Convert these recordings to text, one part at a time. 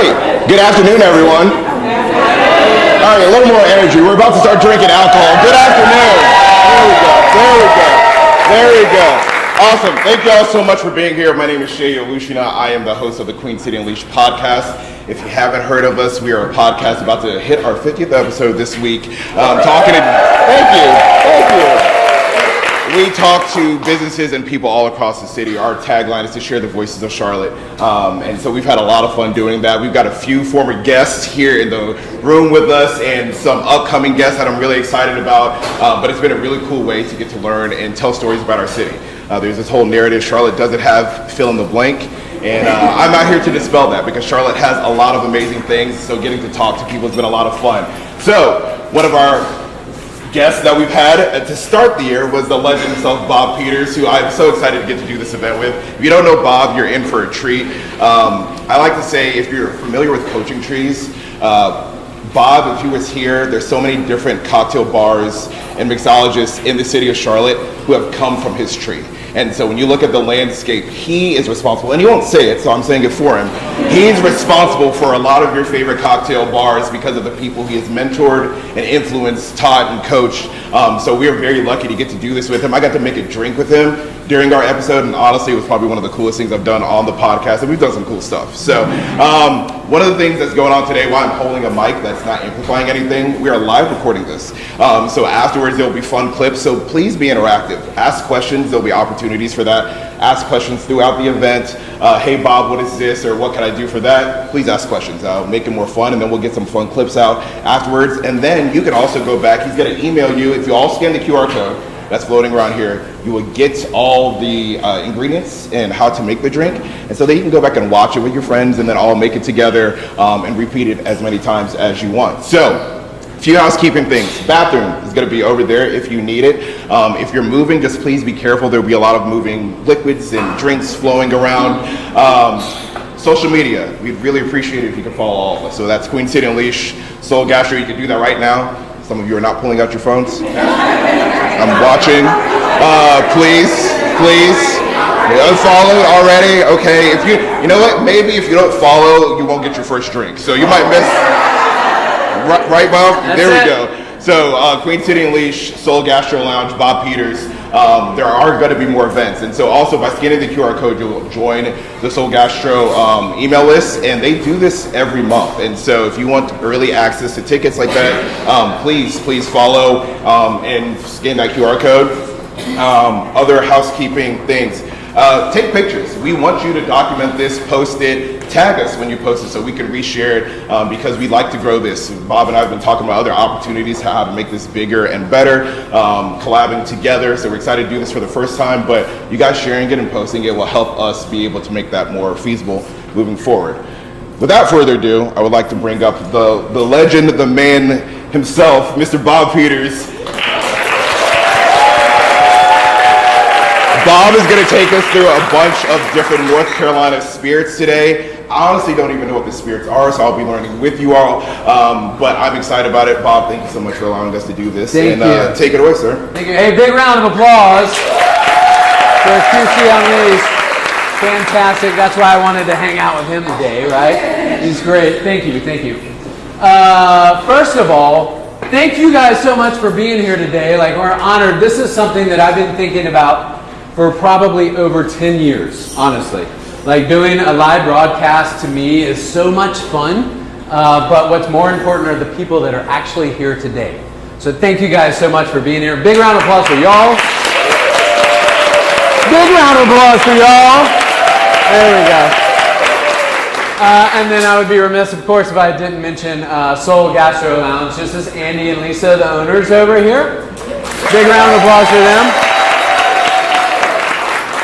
right. Good afternoon, everyone. All right, a little more energy. We're about to start drinking alcohol. Good afternoon. There we go. Awesome. Thank you all so much for being here. My name is Shay Olushina. I am the host of the Queen City Unleashed podcast. If you haven't heard of us, we are a podcast about to hit our 50th episode this week. Thank you. We talk to businesses and people all across the city. Our tagline is to share the voices of Charlotte. And so we've had a lot of fun doing that. We've got a few former guests here in the room with us and some upcoming guests that I'm really excited about. But it's been a really cool way to get to learn and tell stories about our city. There's this whole narrative, Charlotte doesn't have fill in the blank. And I'm out here to dispel that because Charlotte has a lot of amazing things. So getting to talk to people has been a lot of fun. So one of our guest that we've had to start the year was the legend himself, Bob Peters, who I'm so excited to get to do this event with. If you don't know Bob, you're in for a treat. I like to say, if you're familiar with coaching trees, Bob, if he was here, there's so many different cocktail bars and mixologists in the city of Charlotte who have come from his tree. And so when you look at the landscape, he is responsible, and he won't say it, so I'm saying it for him. He's responsible for a lot of your favorite cocktail bars because of the people he has mentored and influenced, taught, and coached. So we are very lucky to get to do this with him. I got to make a drink with him during our episode, and honestly, it was probably one of the coolest things I've done on the podcast, and we've done some cool stuff. So one of the things that's going on today, while I'm holding a mic that's not amplifying anything, we are live recording this. So afterwards, there'll be fun clips, so please be interactive. Ask questions, there'll be opportunities for that. Ask questions throughout the event. Hey Bob, what is this, or what can I do for that? Please ask questions. I'll make it more fun, and then we'll get some fun clips out afterwards. And then you can also go back, he's gonna email you, if you all scan the QR code that's floating around here, you will get all the ingredients and how to make the drink. And so then you can go back and watch it with your friends and then all make it together and repeat it as many times as you want. So, a few housekeeping things. Bathroom is gonna be over there if you need it. If you're moving, just please be careful. There'll be a lot of moving liquids and drinks flowing around. Social media, we'd really appreciate it if you could follow all of us. So that's Queen City Unleashed, Soul Gastro, you can do that right now. Some of you are not pulling out your phones. I'm watching. Please. Unfollowed already. Okay, if you know what? Maybe if you don't follow, you won't get your first drink. So you might miss. Right, Bob? There we go. So Queen City Unleashed, Soul Gastrolounge, Bob Peters. There are going to be more events, and so also by scanning the QR code, you'll join the Soul Gastro email list, and they do this every month. And so if you want early access to tickets like that, please follow and scan that QR code. Other housekeeping things. Take pictures. We want you to document this, post it, tag us when you post it so we can reshare it because we like to grow this. Bob and I have been talking about other opportunities, how to make this bigger and better, collabing together. So we're excited to do this for the first time, but you guys sharing it and posting it will help us be able to make that more feasible moving forward. Without further ado, I would like to bring up the legend, the man himself, Mr. Bob Peters. Bob is going to take us through a bunch of different North Carolina spirits today. I honestly don't even know what the spirits are, so I'll be learning with you all. But I'm excited about it. Bob, thank you so much for allowing us to do this. Thank you. Take it away, sir. Thank you. Hey, big round of applause for QC Unleashed. Fantastic. That's why I wanted to hang out with him today, right? He's great. Thank you. First of all, thank you guys so much for being here today. Like, we're honored. This is something that I've been thinking about for probably over 10 years, honestly. Like, doing a live broadcast to me is so much fun, but what's more important are the people that are actually here today. So thank you guys so much for being here. Big round of applause for y'all. Big round of applause for y'all. There we go. And then I would be remiss, of course, if I didn't mention Soul Gastrolounge. This is Andy and Lisa, the owners over here. Big round of applause for them.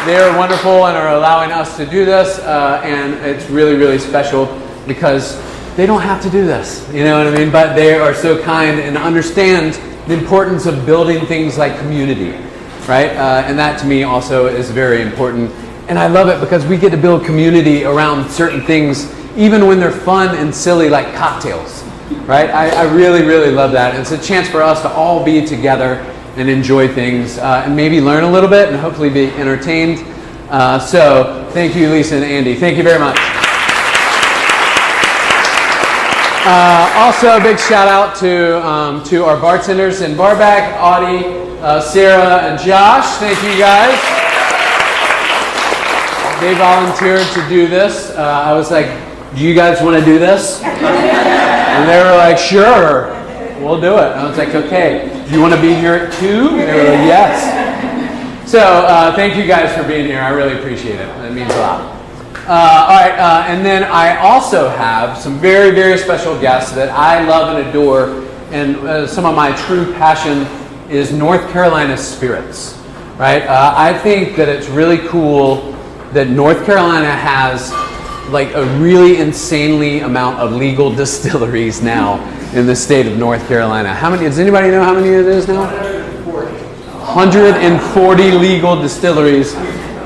They are wonderful and are allowing us to do this, and it's really, really special because they don't have to do this, you know what I mean? But they are so kind and understand the importance of building things like community, right? And that to me also is very important. And I love it because we get to build community around certain things, even when they're fun and silly, like cocktails, right? I really, really love that. And it's a chance for us to all be together and enjoy things and maybe learn a little bit and hopefully be entertained. So thank you, Lisa and Andy. Thank you very much. Also, a big shout out to our bartenders in Barback, Audie, Sarah, and Josh. Thank you guys. They volunteered to do this. I was like, do you guys want to do this? And they were like, sure, we'll do it. And I was like, okay, do you want to be here too? And they were like, yes. So thank you guys for being here. I really appreciate it. It means a lot. All right, and then I also have some very, very special guests that I love and adore, and some of my true passion is North Carolina spirits, right? I think that it's really cool that North Carolina has like a really insanely amount of legal distilleries now in the state of North Carolina. How many, does anybody know how many it is now? 140 legal distilleries.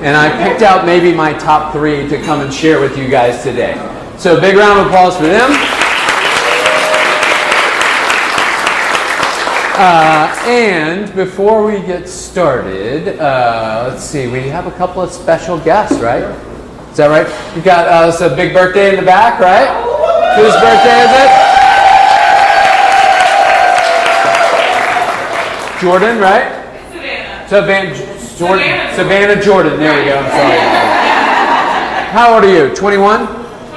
And I picked out maybe my top 3 to come and share with you guys today. So big round of applause for them. And before we get started, let's see, we have a couple of special guests, right? Is that right? We got it's a big birthday in the back, right? Whose birthday is it? Jordan, right? Savannah Jordan, there we go, I'm sorry. How old are you, 21?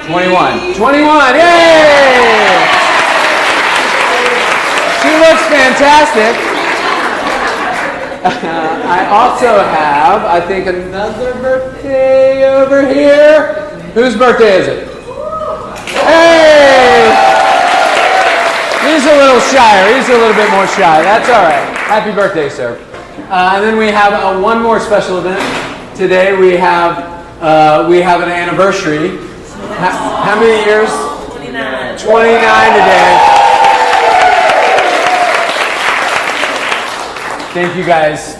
21. 21, yay! She looks fantastic. I also have, I think, another birthday over here. Whose birthday is it? Hey! He's a little shyer, he's a little bit more shy, that's all right. Happy birthday, sir. And then we have one more special event. Today we have an anniversary. How many years? 29. 29 today.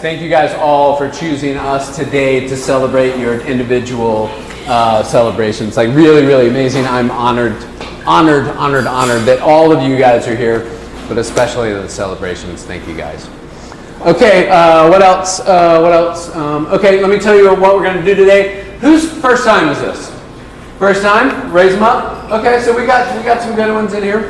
Thank you guys all for choosing us today to celebrate your individual celebrations. Like really, really amazing. I'm honored that all of you guys are here, but especially the celebrations. Thank you guys. Okay, what else? Okay, let me tell you what we're going to do today. Whose first time is this? First time? Raise them up. Okay, so we got some good ones in here.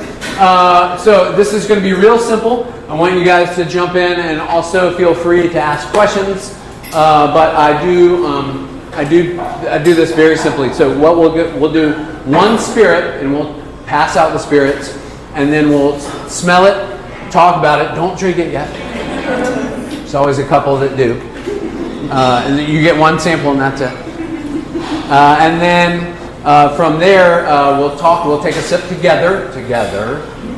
So this is going to be real simple. I want you guys to jump in and also feel free to ask questions. But I do this very simply. So what we'll do one spirit, and we'll pass out the spirits, and then we'll smell it, talk about it. Don't drink it yet. There's always a couple that do. And then you get one sample and that's it. And then from there, we'll talk, we'll take a sip together,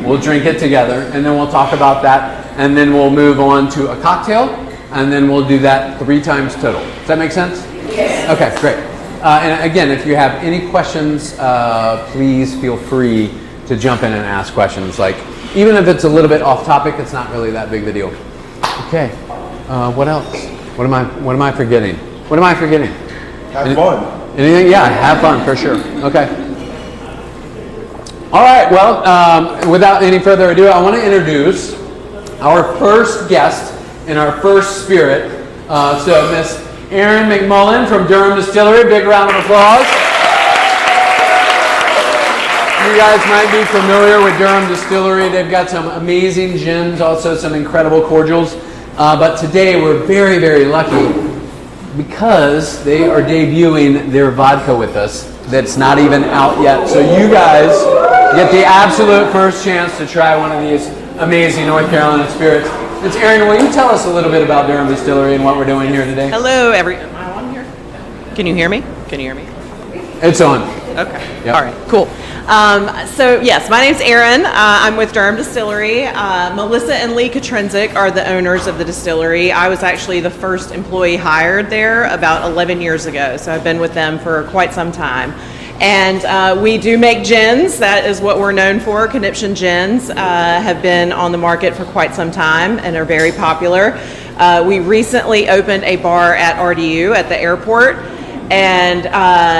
we'll drink it together, and then we'll talk about that, and then we'll move on to a cocktail, and then we'll do that 3 times total. Does that make sense? Yes. Okay, great. And again, if you have any questions, please feel free to jump in and ask questions. Like, even if it's a little bit off topic, it's not really that big of a deal. Okay, what else? What am I forgetting? Have fun. Anything? Yeah, have fun for sure. Okay. All right, well, without any further ado, I want to introduce our first guest in our first spirit. So Miss Erin McMullen from Durham Distillery. Big round of applause. You guys might be familiar with Durham Distillery. They've got some amazing gins, also some incredible cordials. But today we're very, very lucky because they are debuting their vodka with us that's not even out yet. So you guys get the absolute first chance to try one of these amazing North Carolina spirits. It's Erin, will you tell us a little bit about Durham Distillery and what we're doing here today? Hello, am I on here? Can you hear me? It's on. Okay. Yep. All right, cool. So yes, my name's Erin. I'm with Durham Distillery. Melissa and Lee Katrinzik are the owners of the distillery. I was actually the first employee hired there about 11 years ago, so I've been with them for quite some time. And we do make gins. That is what we're known for. Conniption gins have been on the market for quite some time and are very popular. We recently opened a bar at RDU at the airport. And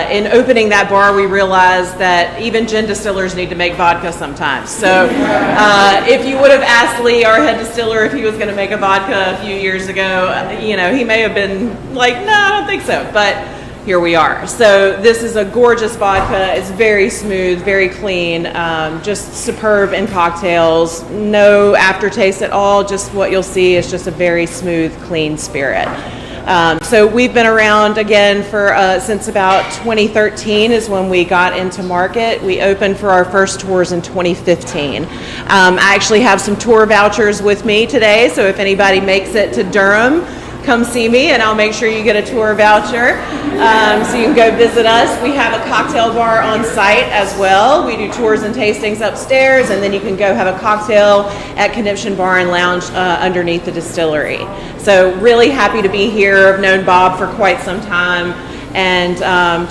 in opening that bar, we realized that even gin distillers need to make vodka sometimes. So if you would have asked Lee, our head distiller, if he was going to make a vodka a few years ago, you know, he may have been like, no, I don't think so. But here we are. So this is a gorgeous vodka. It's very smooth, very clean, just superb in cocktails. No aftertaste at all. Just what you'll see is just a very smooth, clean spirit. So we've been around again for since about 2013 is when we got into market. We opened for our first tours in 2015. I actually have some tour vouchers with me today, so if anybody makes it to Durham, come see me and I'll make sure you get a tour voucher so you can go visit us. We have a cocktail bar on site as well. We do tours and tastings upstairs, and then you can go have a cocktail at Conniption Bar and Lounge underneath the distillery. So really happy to be here. I've known Bob for quite some time, and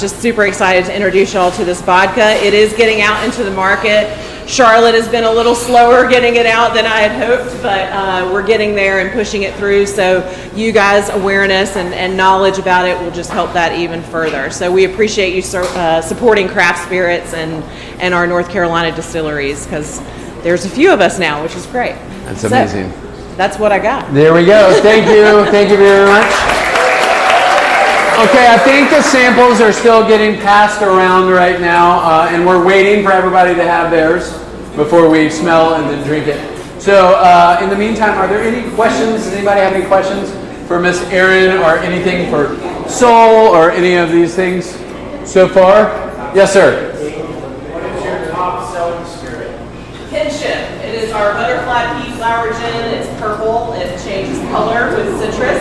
just super excited to introduce y'all to this vodka. It is getting out into the market. Charlotte has been a little slower getting it out than I had hoped, but we're getting there and pushing it through. So you guys' awareness and knowledge about it will just help that even further. So we appreciate you supporting craft spirits and our North Carolina distilleries, because there's a few of us now, which is great. That's amazing. So, that's what I got. There we go. Thank you. Thank you very much. Okay, I think the samples are still getting passed around right now, and we're waiting for everybody to have theirs before we smell and then drink it. So in the meantime, are there any questions? Does anybody have any questions for Miss Erin, or anything for Soul, or any of these things so far? Yes, sir. What is your top selling spirit? Kinship. It is our butterfly pea flower gin. It's purple. It changes color with citrus.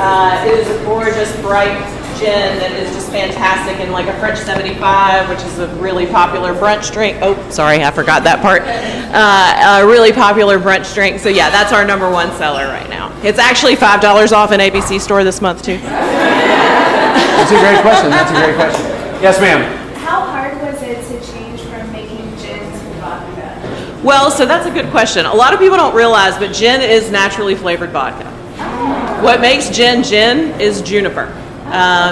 It is a gorgeous, bright gin that is just fantastic, in like a French 75, which is a really popular brunch drink. Oh, sorry, I forgot that part. A really popular brunch drink. So yeah, that's our number one seller right now. It's actually $5 off in ABC store this month too. That's a great question. That's a great question. Yes, ma'am. How hard was it to change from making gin to vodka? Well, so that's a good question. A lot of people don't realize, but gin is naturally flavored vodka. What makes gin gin is juniper.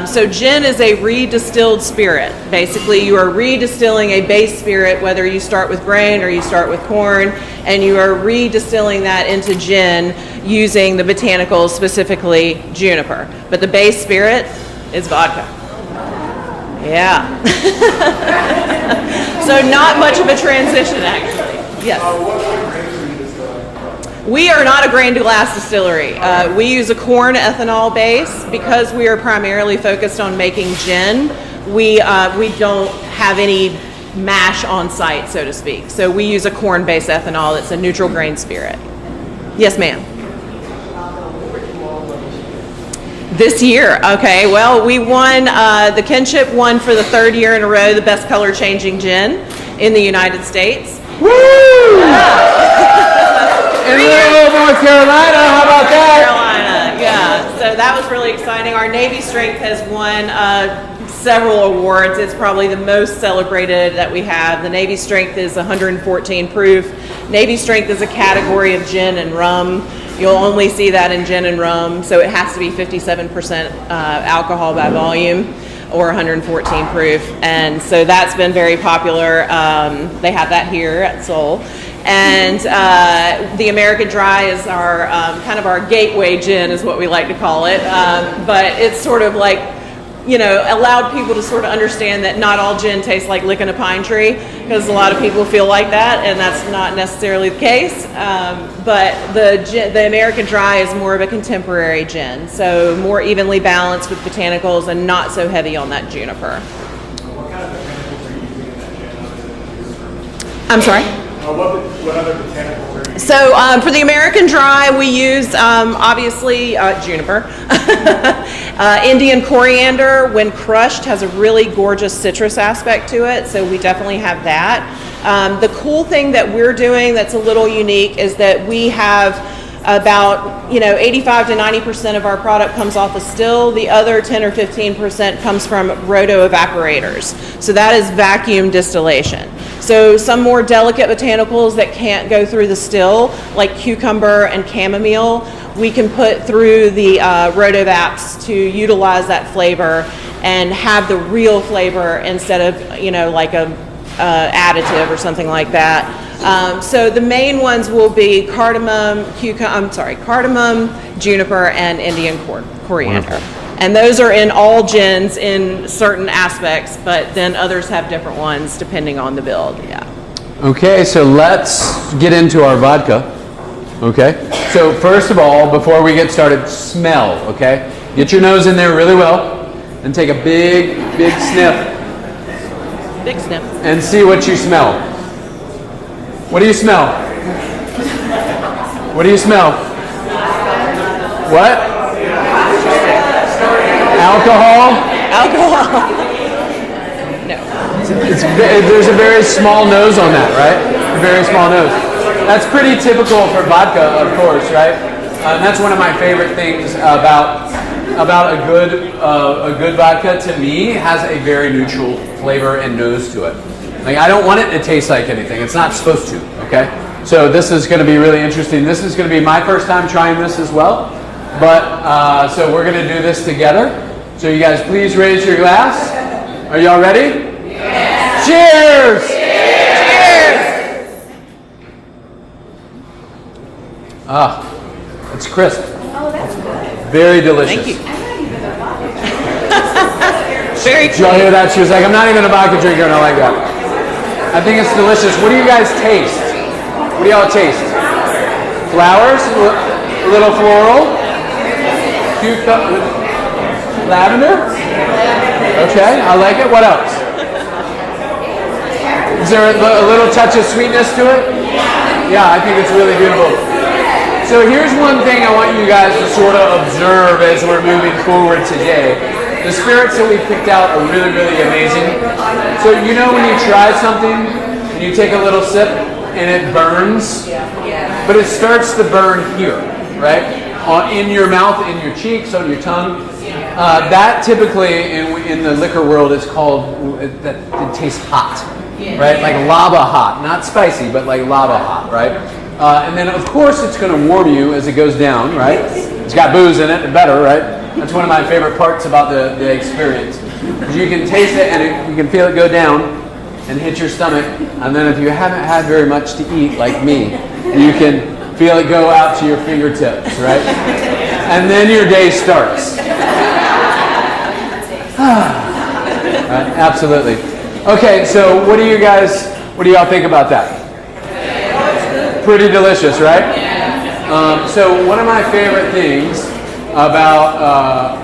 So gin is a redistilled spirit. Basically, you are redistilling a base spirit, whether you start with grain or you start with corn, and you are redistilling that into gin using the botanicals, specifically juniper. But the base spirit is vodka. Yeah. So not much of a transition, actually. Yes. What grains are you distilling? We are not a grain to glass distillery. We use a corn ethanol base because we are primarily focused on making gin. We don't have any mash on site, so to speak. So we use a corn-based ethanol that's a neutral grain spirit. Yes, ma'am. This year, okay. Well, we won, the Kinship won for the third year in a row the best color changing gin in the United States. Woo! In North Carolina, how about that? Carolina, yeah. So that was really exciting. Our Navy Strength has won several awards. It's probably the most celebrated that we have. The Navy Strength is 114 proof. Navy Strength is a category of gin and rum. You'll only see that in gin and rum, so it has to be 57% alcohol by volume or 114 proof. And so that's been very popular. They have that here at Soul. And the American Dry is our kind of our gateway gin, is what we like to call it. But it's sort of like, you know, allowed people to sort of understand that not all gin tastes like licking a pine tree, because a lot of people feel like that, and that's not necessarily the case. But the American Dry is more of a contemporary gin, so more evenly balanced with botanicals and not so heavy on that juniper. What kind of botanicals are you using in that gin? I'm sorry? What other botanicals are you using? So for the American Dry, we use obviously juniper. Indian coriander, when crushed, has a really gorgeous citrus aspect to it, so we definitely have that. The cool thing that we're doing that's a little unique is that we have about 85 to 90% of our product comes off a still. The other 10 or 15% comes from roto evaporators. So that is vacuum distillation. So some more delicate botanicals that can't go through the still, like cucumber and chamomile, we can put through the rotovaps to utilize that flavor and have the real flavor instead of like a additive or something like that. So the main ones will be cardamom, juniper, and Indian coriander. Wonderful. And those are in all gins in certain aspects, but then others have different ones depending on the build. Yeah. Okay, so let's get into our vodka. Okay, so first of all, before we get started, smell. Okay, get your nose in there really well and take a big sniff Big sniff. and see what you smell. What do you smell? What do you smell? What? Alcohol? Alcohol. No. There's a very small nose on that, right? A very small nose. That's pretty typical for vodka, of course, right? And that's one of my favorite things about a good vodka. To me, has a very neutral flavor and nose to it. Like, I don't want it to taste like anything. It's not supposed to. Okay. So this is going to be really interesting. This is going to be my first time trying this as well. But so we're going to do this together. So you guys, please raise your glass. Are y'all ready? Yes. Cheers! Cheers! Ah, it's crisp. Oh, that's good. Very delicious. Thank you. I'm not even a vodka. Very Did y'all hear that? She was like, I'm not even a vodka drinker, and I like that. I think it's delicious. What do you guys taste? What do y'all taste? Flowers? A little floral? Cucumber? Lavender? Okay, I like it. What else? Is there a little touch of sweetness to it? Yeah, I think it's really beautiful. So here's one thing I want you guys to sort of observe as we're moving forward today. The spirits that we picked out are really, really amazing. So you know when you try something and you take a little sip and it burns, but it starts to burn here, right? In your mouth, in your cheeks, on your tongue. That typically in the liquor world is called, that it tastes hot, right? Like lava hot, not spicy, but like lava hot, right? And then of course it's going to warm you as it goes down, right? It's got booze in it, better, right? That's one of my favorite parts about the experience. You can taste it and you can feel it go down and hit your stomach. And then if you haven't had very much to eat, like me, you can feel it go out to your fingertips, right? And then your day starts. Right, absolutely. Okay, so what do y'all think about that? Pretty delicious, right? So one of my favorite things about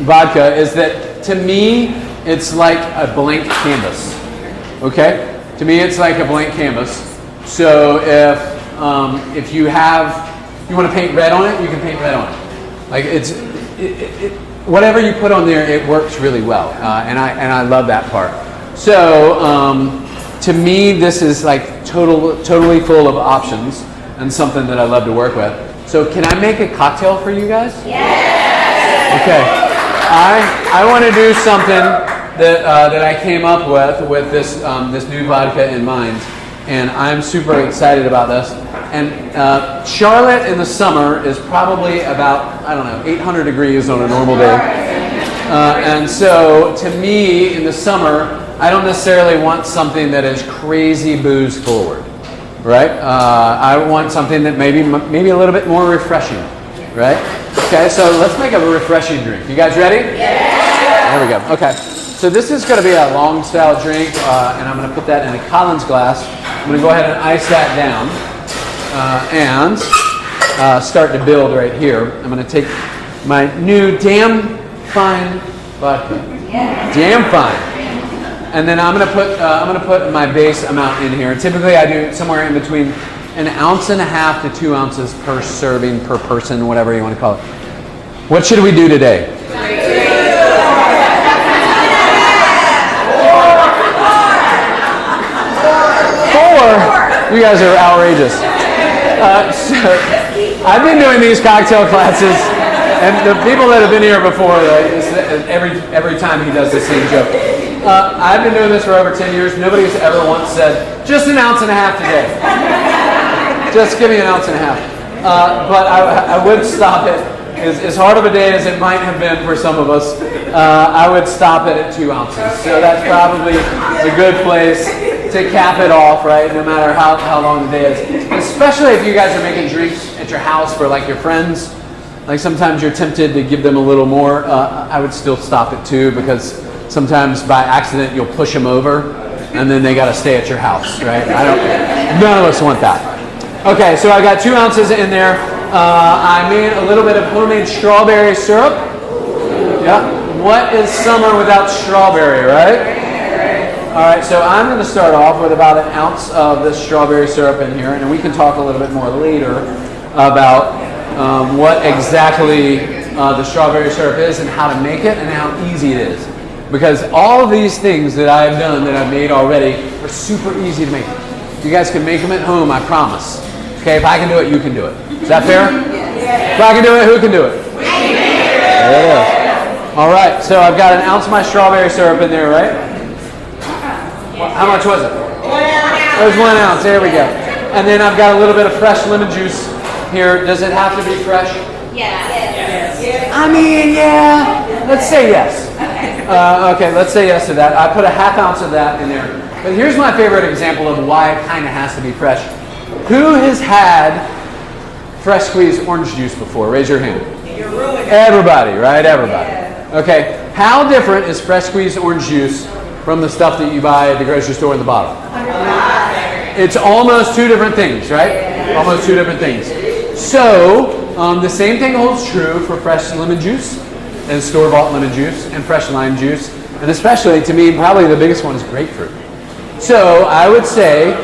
vodka is that to me it's like a blank canvas. Okay, to me it's like a blank canvas. So if you want to paint red on it, you can paint red on it. Like whatever you put on there, it works really well, and I love that part. So to me, this is like totally full of options and something that I love to work with. So can I make a cocktail for you guys? Yes. Okay. I want to do something that I came up with this new vodka in mind, and I'm super excited about this. And Charlotte in the summer is probably about, 800 degrees on a normal day. And so to me, in the summer, I don't necessarily want something that is crazy booze forward, right? I want something that maybe a little bit more refreshing, right? Okay, so let's make a refreshing drink. You guys ready? Yeah. There we go. Okay, so this is going to be a long style drink, and I'm going to put that in a Collins glass. I'm going to go ahead and ice that down. And start to build right here. I'm going to take my new damn fine vodka, damn fine, and then I'm going to put my base amount in here. Typically, I do somewhere in between 1.5 ounces to 2 ounces per serving per person, whatever you want to call it. What should we do today? 4. You guys are outrageous. So I've been doing these cocktail classes, and the people that have been here before, every time he does the same joke. I've been doing this for over 10 years. Nobody's ever once said, just 1.5 ounces today. Just give me 1.5 ounces. But I would stop it. As hard of a day as it might have been for some of us, I would stop it at 2 ounces. So that's probably a good place to cap it off, right? No matter how long the day is. Especially if you guys are making drinks at your house for like your friends. Like sometimes you're tempted to give them a little more. I would still stop at 2 because sometimes by accident you'll push them over and then they got to stay at your house, right? None of us want that. Okay, so I got 2 ounces in there. I made a little bit of homemade strawberry syrup. Yeah. What is summer without strawberry, right? All right, so I'm going to start off with about 1 ounce of this strawberry syrup in here, and we can talk a little bit more later about what exactly the strawberry syrup is and how to make it and how easy it is. Because all of these things that I've done, that I've made already, are super easy to make. You guys can make them at home, I promise. Okay, if I can do it, you can do it. Is that fair? If I can do it, who can do it? There it is. All right, so I've got 1 ounce of my strawberry syrup in there, right? How much was it? 1 ounce. There's 1 ounce, there we go. And then I've got a little bit of fresh lemon juice here. Does it have to be fresh? Yes. I mean, yeah. Let's say yes. Okay, let's say yes to that. I put 1/2 ounce of that in there. But here's my favorite example of why it kind of has to be fresh. Who has had fresh squeezed orange juice before? Raise your hand. Everybody, right? Everybody. Okay, how different is fresh squeezed orange juice from the stuff that you buy at the grocery store in the bottle? It's almost 2 different things, right? Almost 2 different things. So, the same thing holds true for fresh lemon juice and store-bought lemon juice and fresh lime juice. And especially, to me, probably the biggest one is grapefruit. So, I would say,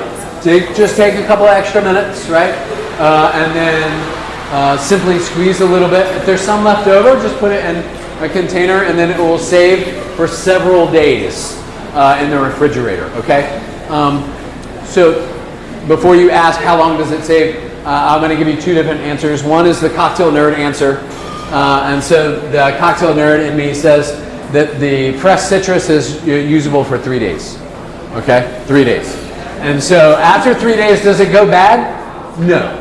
just take a couple extra minutes, right? And then simply squeeze a little bit. If there's some left over, just put it in a container and then it will save for several days in the refrigerator, okay? So before you ask how long does it save, I'm going to give you 2 different answers. One is the cocktail nerd answer. And so the cocktail nerd in me says that the fresh citrus is usable for 3 days, okay? 3 days. And so after 3 days, does it go bad? No,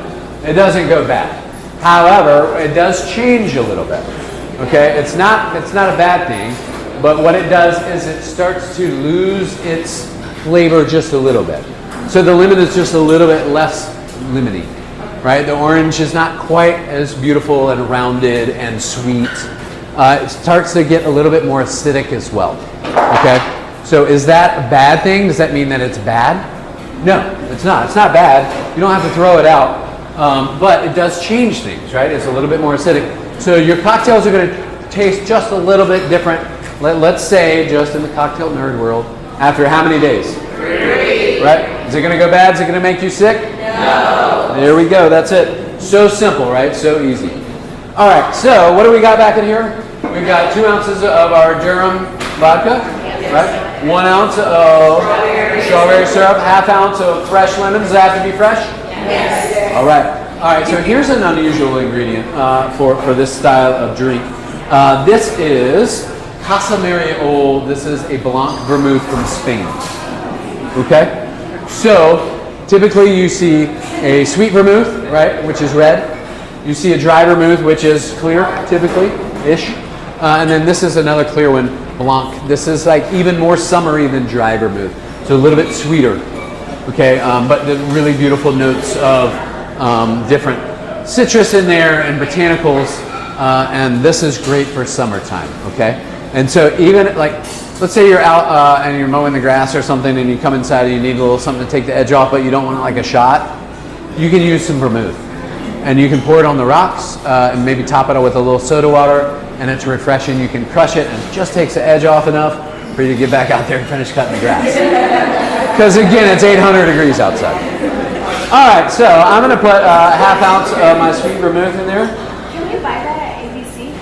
it doesn't go bad. However, it does change a little bit, okay? It's not a bad thing. But what it does is it starts to lose its flavor just a little bit. So the lemon is just a little bit less lemony, right? The orange is not quite as beautiful and rounded and sweet. It starts to get a little bit more acidic as well, okay? So is that a bad thing? Does that mean that it's bad? No, it's not. It's not bad. You don't have to throw it out. But it does change things, right? It's a little bit more acidic. So your cocktails are going to taste just a little bit different. Let's say, just in the cocktail nerd world, after how many days? 3. Right? Is it going to go bad? Is it going to make you sick? No. There we go. That's it. So simple, right? So easy. All right. So what do we got back in here? We've got 2 ounces of our Durham vodka, right? 1 ounce of strawberry syrup, 1/2 ounce of fresh lemon. Does it have to be fresh? Yes. All right. All right. So here's an unusual ingredient for this style of drink. This is Casa Mariol. This is a Blanc vermouth from Spain. Okay? So, typically you see a sweet vermouth, right, which is red. You see a dry vermouth, which is clear, typically-ish. And then this is another clear one, Blanc. This is like even more summery than dry vermouth. So a little bit sweeter. Okay? But the really beautiful notes of different citrus in there and botanicals. And this is great for summertime, okay? And so even like, let's say you're out and you're mowing the grass or something and you come inside and you need a little something to take the edge off, but you don't want like a shot, you can use some vermouth. And you can pour it on the rocks and maybe top it with a little soda water, and it's refreshing. You can crush it and it just takes the edge off enough for you to get back out there and finish cutting the grass. Because again, it's 800 degrees outside. All right, so I'm going to put 1/2 ounce of my sweet vermouth in there. Can we buy that at ABC?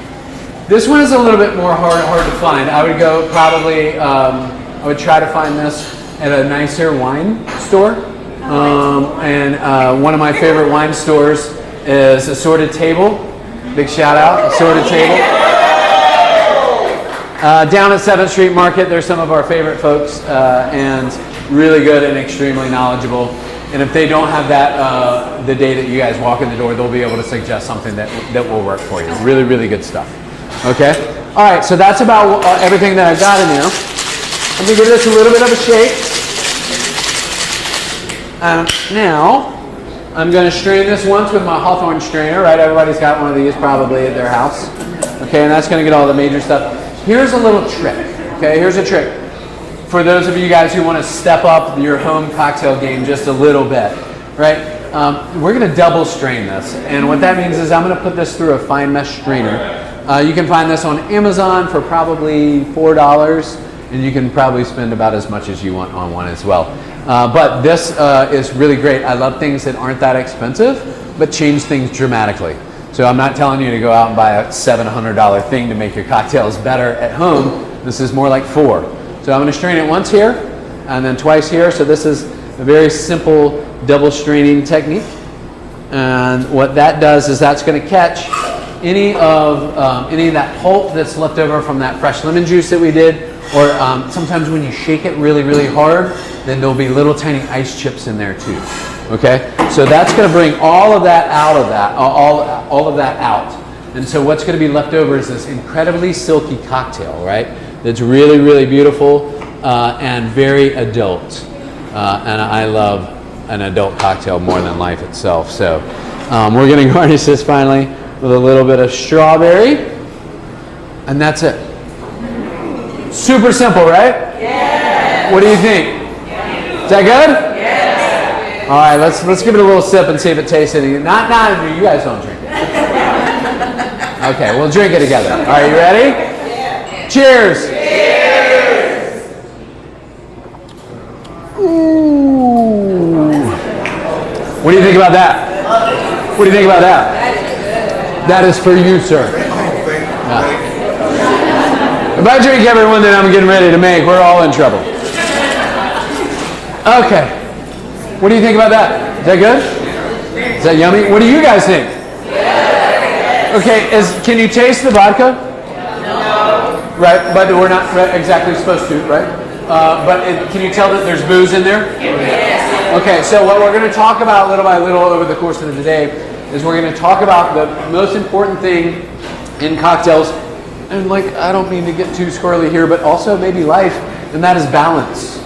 This one is a little bit more hard to find. I would go probably, I would try to find this at a nicer wine store. And one of my favorite wine stores is Assorted Table. Big shout out, Assorted Table. Down at 7th Street Market, they're some of our favorite folks and really good and extremely knowledgeable. And if they don't have that the day that you guys walk in the door, they'll be able to suggest something that will work for you. Really, really good stuff. Okay? All right, so that's about everything that I've got in there. Let me give this a little bit of a shake. Now, I'm going to strain this once with my Hawthorne strainer, right? Everybody's got one of these probably at their house. Okay, and that's going to get all the major stuff. Here's a little trick, okay? Here's a trick. For those of you guys who want to step up your home cocktail game just a little bit, right? We're going to double strain this. And what that means is I'm going to put this through a fine mesh strainer. You can find this on Amazon for probably $4, and you can probably spend about as much as you want on one as well. But this is really great. I love things that aren't that expensive, but change things dramatically. So I'm not telling you to go out and buy a $700 thing to make your cocktails better at home. This is more like $4. So I'm going to strain it once here, and then twice here. So this is a very simple double straining technique. And what that does is that's going to catch any of that pulp that's left over from that fresh lemon juice that we did, or sometimes when you shake it really, really hard, then there'll be little tiny ice chips in there too. Okay, so that's going to bring all of that out of that, all of that out. And so what's going to be left over is this incredibly silky cocktail, right? That's really, really beautiful and very adult. And I love an adult cocktail more than life itself. So we're going to garnish this finally with a little bit of strawberry, and that's it. Super simple, right? Yeah. What do you think? Yeah. Is that good? Yeah. All right, let's give it a little sip and see if it tastes anything. Not you guys don't drink it. Okay, we'll drink it together. All right, you ready? Yeah. Cheers. Cheers. Ooh. What do you think about that? What do you think about that? That is for you, sir. Yeah. If I drink every one that I'm getting ready to make, we're all in trouble. Okay. What do you think about that? Is that good? Is that yummy? What do you guys think? Okay, can you taste the vodka? No. Right, but we're not exactly supposed to, right? Can you tell that there's booze in there? Yes. Okay, so what we're going to talk about little by little over the course of the day is we're going to talk about the most important thing in cocktails. And I don't mean to get too squirrely here, but also maybe life, and that is balance,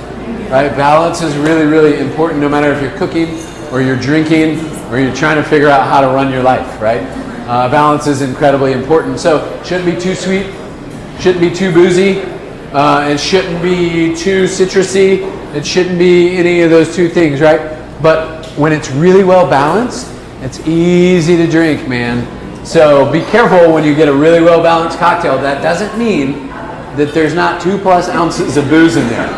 right? Balance is really, really important no matter if you're cooking or you're drinking or you're trying to figure out how to run your life, right? Balance is incredibly important. So shouldn't be too sweet, shouldn't be too boozy, it shouldn't be too citrusy, it shouldn't be any of those two things, right? But when it's really well balanced, it's easy to drink, man. So be careful when you get a really well-balanced cocktail. That doesn't mean that there's not 2+ ounces of booze in there,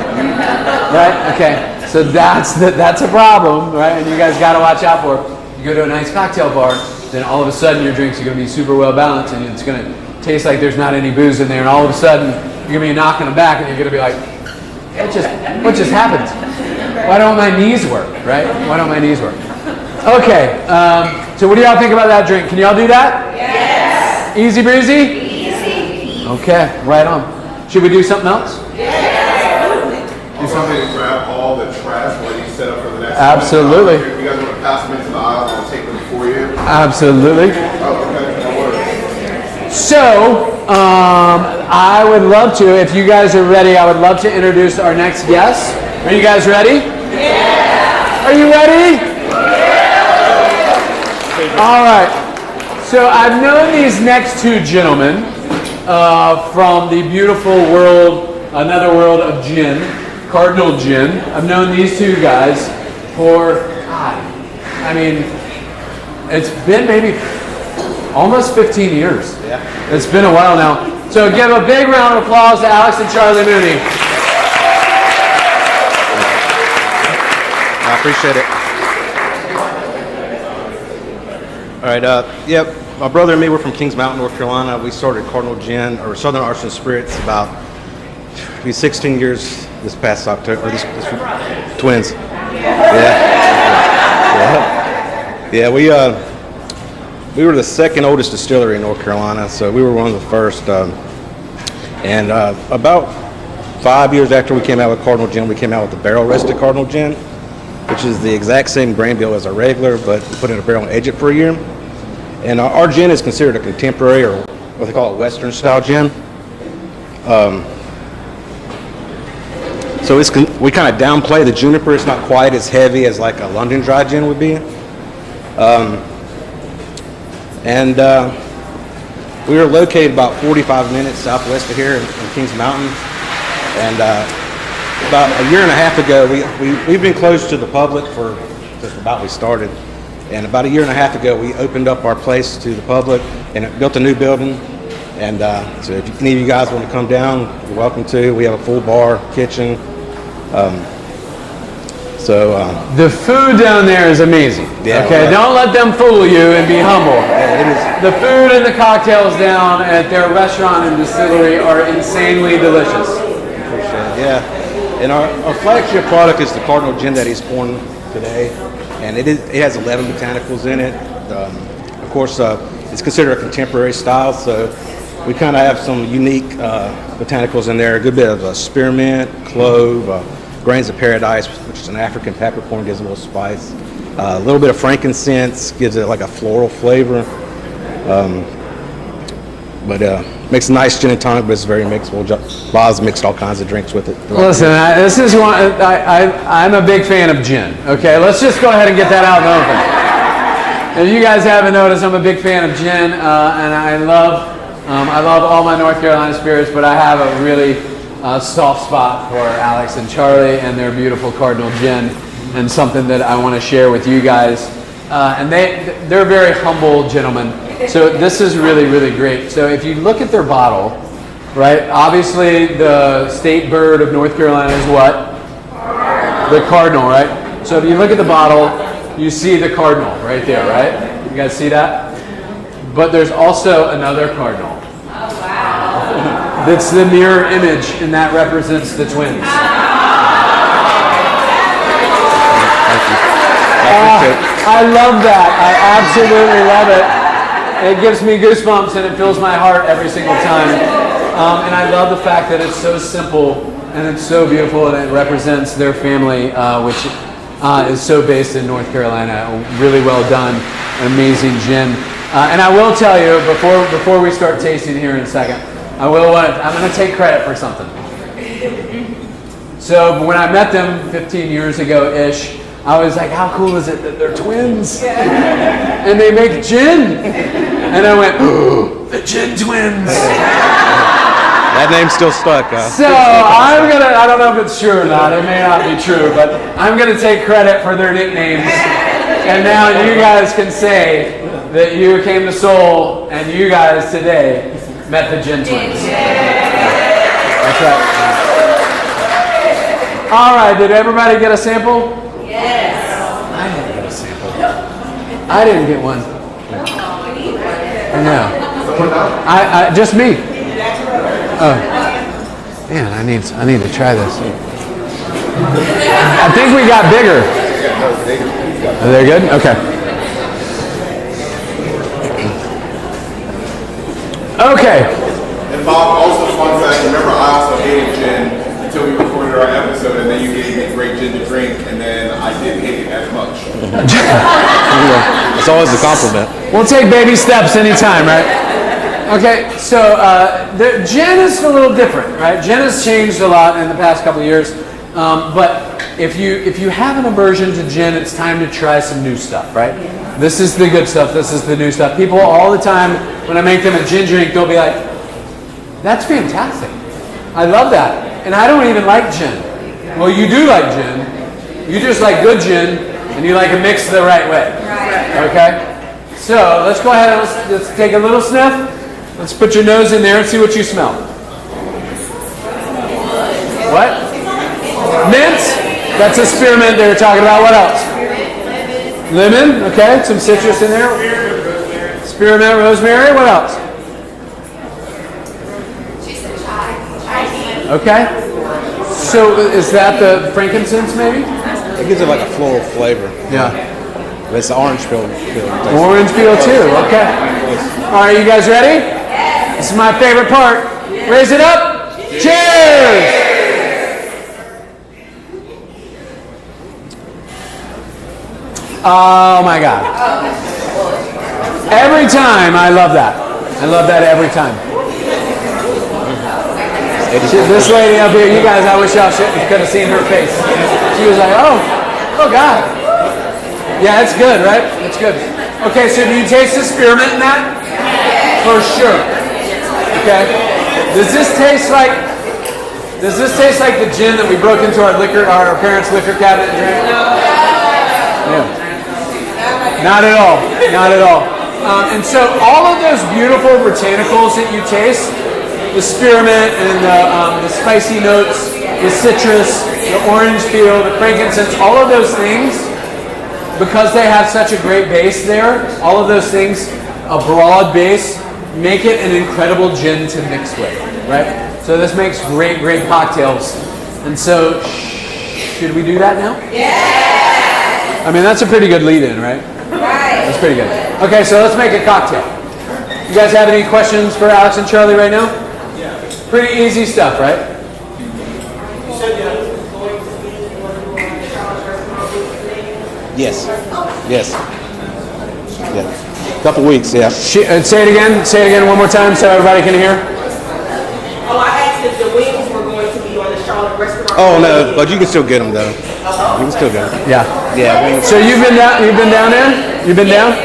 right? Okay, so that's a problem, right? And you guys got to watch out for. You go to a nice cocktail bar, then all of a sudden your drinks are going to be super well-balanced, and it's going to taste like there's not any booze in there, and all of a sudden you're going to be knocking them back, and you're going to be like, what just happened? Why don't my knees work, right? Why don't my knees work? Okay, so what do y'all think about that drink? Can y'all do that? Yes. Easy breezy? Easy. Okay, right on. Should we do something else? Yes. Do something to grab all the trash while you set up for the next Absolutely. You guys want to pass them into the aisle, I'll take them for you. Absolutely. Oh, okay, that works. So, I would love to, if you guys are ready, I would love to introduce our next guest. Are you guys ready? Yeah. Are you ready? All right, so I've known these next two gentlemen from the beautiful world, another world of gin, Cardinal Gin. I've known these two guys for, it's been maybe almost 15 years. Yeah. It's been a while now. So give a big round of applause to Alex and Charlie Mooney. I appreciate it. All right, my brother and me were from Kings Mountain, North Carolina. We started Cardinal Gin, or Southern Arts and Spirits, about 16 years this past October, this twins. Yeah, we were the second oldest distillery in North Carolina, so we were one of the first. And about 5 years after we came out with Cardinal Gin, we came out with the barrel rested Cardinal Gin, which is the exact same grain bill as our regular, but we put it in a barrel and age it for a year. And our gin is considered a contemporary, or what they call a Western style gin. So we kind of downplay the juniper. It's not quite as heavy as like a London dry gin would be. And we were located about 45 minutes southwest of here in Kings Mountain. And about a year and a half ago, we've been closed to the public for just about we started. And about a year and a half ago, we opened up our place to the public and built a new building. And so if any of you guys want to come down, you're welcome to. We have a full bar, kitchen. The food down there is amazing. Yeah, okay, right. don't let them fool you and be humble. Yeah, it is. The food and the cocktails down at their restaurant and distillery are insanely delicious. Appreciate it, yeah. And our flagship product is the Cardinal Gin that he's pouring today. And it has 11 botanicals in it. Of course, it's considered a contemporary style, so we kind of have some unique botanicals in there. A good bit of spearmint, clove, grains of paradise, which is an African peppercorn, gives a little spice. A little bit of frankincense gives it like a floral flavor. But makes a nice gin and tonic, but it's very mixable. Bob's mixed all kinds of drinks with it. Listen, this is one. I'm a big fan of gin. Okay, let's just go ahead and get that out in the open. If you guys haven't noticed, I'm a big fan of gin, and I love all my North Carolina spirits, but I have a really soft spot for Alex and Charlie and their beautiful Cardinal Gin, and something that I want to share with you guys. And they're very humble gentlemen. So this is really, really great. So if you look at their bottle, right, obviously the state bird of North Carolina is what? The cardinal, right? So if you look at the bottle, you see the cardinal right there, right? You guys see that? But there's also another cardinal. Oh, wow. That's the mirror image, and that represents the twins. I love that. I absolutely love it. It gives me goosebumps and it fills my heart every single time. And I love the fact that it's so simple and it's so beautiful and it represents their family, which is so based in North Carolina. Really well done, amazing gin. And I will tell you before we start tasting here in a second, I'm going to take credit for something. So when I met them 15 years ago-ish, I was like, how cool is it that they're twins? And they make gin. And I went, ooh, the gin twins. That name's still stuck. So I don't know if it's true or not. It may not be true, but I'm going to take credit for their nicknames. And now you guys can say that you came to Seoul and you guys today met the gin twins. That's right. All right, did everybody get a sample? Yes. I didn't get a sample. I didn't get one. I know. I just me. Oh, man, I need to try this. I think we got bigger. Are they good? Okay. Okay. And Bob, also fun fact, remember I also hated gin until we recorded our episode, and then you gave me great gin to drink, and then I didn't hate it as much. It's always a compliment. We'll take baby steps anytime, right? Okay, so the gin is a little different, right? Gin has changed a lot in the past couple of years, but if you have an aversion to gin, it's time to try some new stuff, right? This is the good stuff. This is the new stuff. People all the time, when I make them a gin drink, they'll be like, "That's fantastic. I love that." And I don't even like gin. Well, you do like gin. You just like good gin, and you like it mixed the right way. Right. Okay? So let's go ahead and let's take a little sniff. Let's put your nose in there and see what you smell. What? Mint? That's a spearmint they were talking about. What else? Lemon. Okay, some citrus in there. Spearmint, rosemary. What else? Okay. So is that the frankincense maybe? It gives it like a floral flavor. Yeah. But it's the orange peel. Orange peel too. Okay. All right, you guys ready? Yes. This is my favorite part. Yes. Raise it up. Cheers. Oh my God. Every time I love that. I love that every time. This lady up here, you guys, I wish y'all could have seen her face. She was like, oh God. Yeah, it's good, right? It's good. Okay, so do you taste the spearmint in that? For sure. Okay. Does this taste like the gin that we broke into our parents' liquor cabinet and drank? Yeah. Not at all. Not at all. And so all of those beautiful botanicals that you taste, the spearmint and the spicy notes, the citrus, the orange peel, the frankincense, all of those things, because they have such a great base there, all of those things, a broad base, make it an incredible gin to mix with, right? So this makes great, great cocktails. And so, should we do that now? Yeah! I mean, that's a pretty good lead-in, right? Right. That's pretty good. Okay, so let's make a cocktail. You guys have any questions for Alex and Charlie right now? Yeah. Pretty easy stuff, right? Yes. Yes. Yeah. Couple weeks, yeah. And say it again one more time so everybody can hear. Oh, I asked if the wings were going to be on the Charlotte restaurant. Oh no, but you can still get them though. You can still get them. Yeah. Yeah. Wings. So you've been down there? You've been down?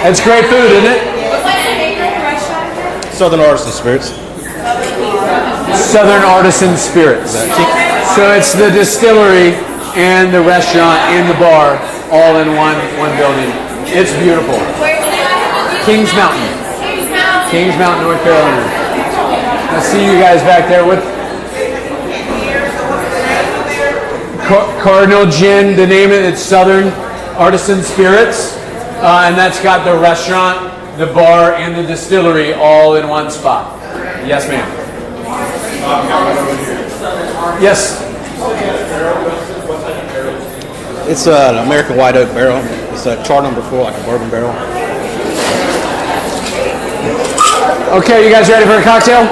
It's great food, isn't it? What's the name of the restaurant again? Southern Artisan Spirits. Southern Artisan Spirits. So it's the distillery and the restaurant and the bar all in one building. It's beautiful. Where's that? Kings Mountain. Kings Mountain. North Carolina. I see you guys back there with Cardinal Gin. The name of it's Southern Artisan Spirits, and that's got the restaurant, the bar, and the distillery all in one spot. Yes, ma'am. Yes. It's an American white oak barrel. It's a char number 4, like a bourbon barrel. Okay, you guys ready for a cocktail?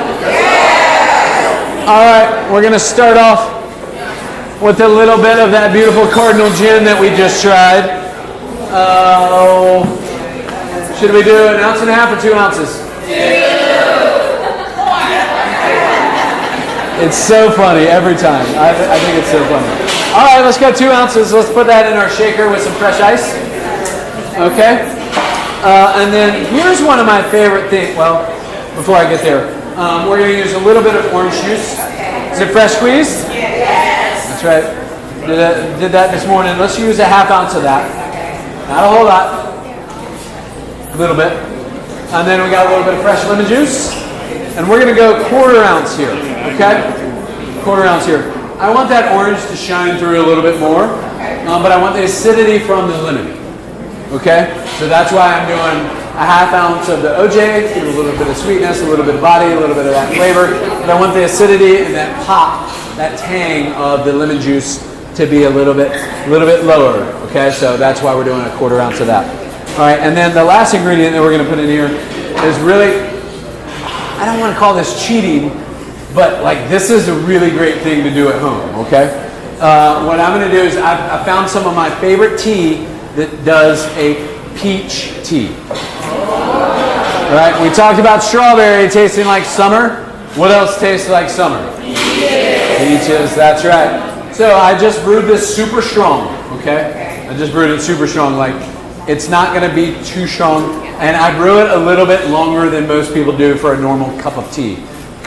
All right, we're gonna start off with a little bit of that beautiful Cardinal Gin that we just tried. Should we do 1.5 ounces or 2 ounces? It's so funny every time. I think it's so funny. All right, let's go 2 ounces. Let's put that in our shaker with some fresh ice. Okay. And then here's one of my favorite things. Well, before I get there, we're going to use a little bit of orange juice. Is it fresh squeezed? Yes. That's right. Did that this morning. Let's use 1/2 ounce of that. Not a whole lot. A little bit. And then we got a little bit of fresh lemon juice. And we're going to go 1/4 ounce here. Okay? 1/4 ounce here. I want that orange to shine through a little bit more, but I want the acidity from the lemon. Okay? So that's why I'm doing 1/2 ounce of the OJ, give it a little bit of sweetness, a little bit of body, a little bit of that flavor. But I want the acidity and that pop, that tang of the lemon juice to be a little bit lower. Okay? So that's why we're doing 1/4 ounce of that. All right, and then the last ingredient that we're going to put in here is really, I don't want to call this cheating, but like this is a really great thing to do at home, okay? What I'm going to do is I found some of my favorite tea that does a peach tea. All right, we talked about strawberry tasting like summer. What else tastes like summer? Peaches, that's right. So I just brewed this super strong, okay? I just brewed it super strong, like it's not going to be too strong. And I brew it a little bit longer than most people do for a normal cup of tea.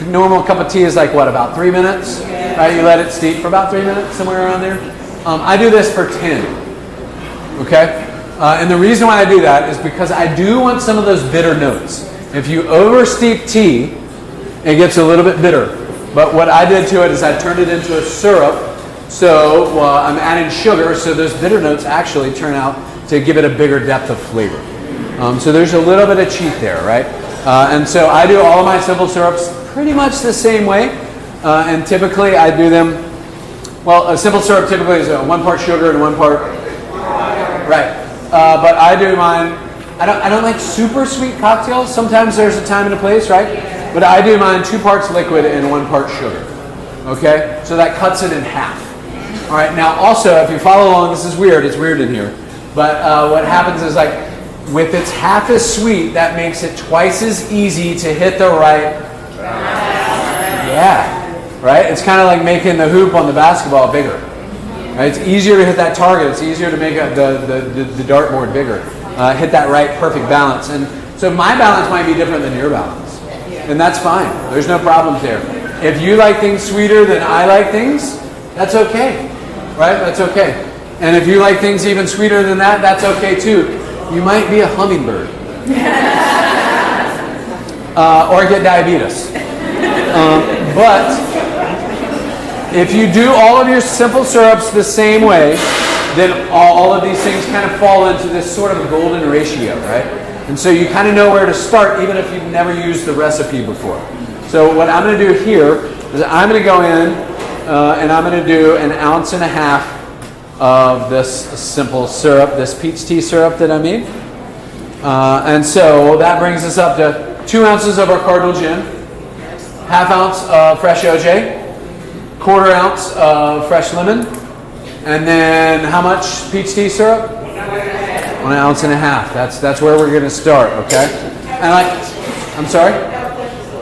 Normal cup of tea is like what, about 3 minutes? Right? You let it steep for about 3 minutes, somewhere around there. I do this for 10. Okay? And the reason why I do that is because I do want some of those bitter notes. If you over steep tea, it gets a little bit bitter. But what I did to it is I turned it into a syrup. So I'm adding sugar, so those bitter notes actually turn out to give it a bigger depth of flavor. So there's a little bit of cheat there, right? And so I do all of my simple syrups pretty much the same way. And typically I do them, well, a simple syrup typically is 1 part sugar and 1 part, right. But I do mine, I don't like super sweet cocktails. Sometimes there's a time and a place, right? But I do mine 2 parts liquid and 1 part sugar. Okay? So that cuts it in half. All right, now also, if you follow along, this is weird, it's weird in here. But what happens is like, with it's half as sweet, that makes it twice as easy to hit the right. Yeah, right? It's kind of like making the hoop on the basketball bigger. Right? It's easier to hit that target. It's easier to make the dartboard bigger. Hit that right, perfect balance. And so my balance might be different than your balance. And that's fine. There's no problems there. If you like things sweeter than I like things, that's okay. Right? That's okay. And if you like things even sweeter than that, that's okay too. You might be a hummingbird. Or get diabetes. But if you do all of your simple syrups the same way, then all of these things kind of fall into this sort of golden ratio, right? And so you kind of know where to start even if you've never used the recipe before. So what I'm going to do here is I'm going to go in and I'm going to do 1.5 ounces of this simple syrup, this peach tea syrup that I made. And so that brings us up to 2 ounces of our Cardinal Gin, 1/2 ounce of fresh OJ, 1/4 ounce of fresh lemon, and then how much peach tea syrup? 1.5 ounces. That's where we're going to start, okay? And I'm sorry?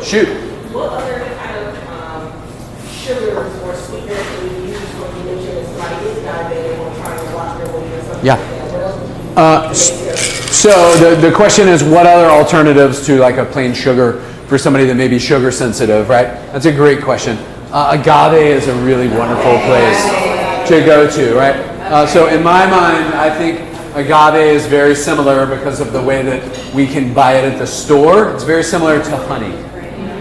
Shoot. What other kind of sugars or sweeteners do you use when you mention it's like this diabetic or trying to watch their weight or something? Yeah. So the question is, what other alternatives to like a plain sugar for somebody that may be sugar sensitive, right? That's a great question. Agave is a really wonderful place to go to, right? So in my mind, I think agave is very similar because of the way that we can buy it at the store. It's very similar to honey,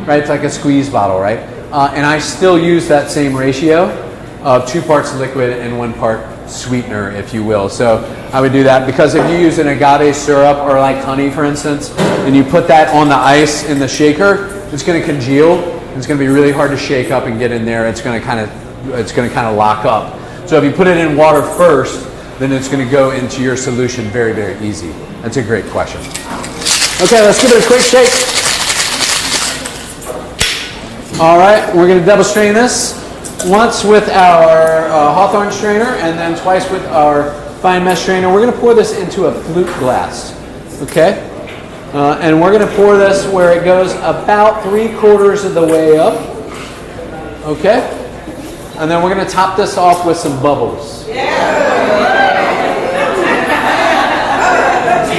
right? It's like a squeeze bottle, right? And I still use that same ratio of 2 parts liquid and 1 part sweetener, if you will. So I would do that because if you use an agave syrup or like honey, for instance, and you put that on the ice in the shaker, it's going to congeal. It's going to be really hard to shake up and get in there. It's going to kind of lock up. So if you put it in water first, then it's going to go into your solution very, very easy. That's a great question. Okay, let's give it a quick shake. All right, we're going to double strain this. Once with our Hawthorne strainer and then twice with our fine mesh strainer. We're going to pour this into a flute glass. Okay? And we're going to pour this where it goes about 3/4 of the way up. Okay? And then we're going to top this off with some bubbles.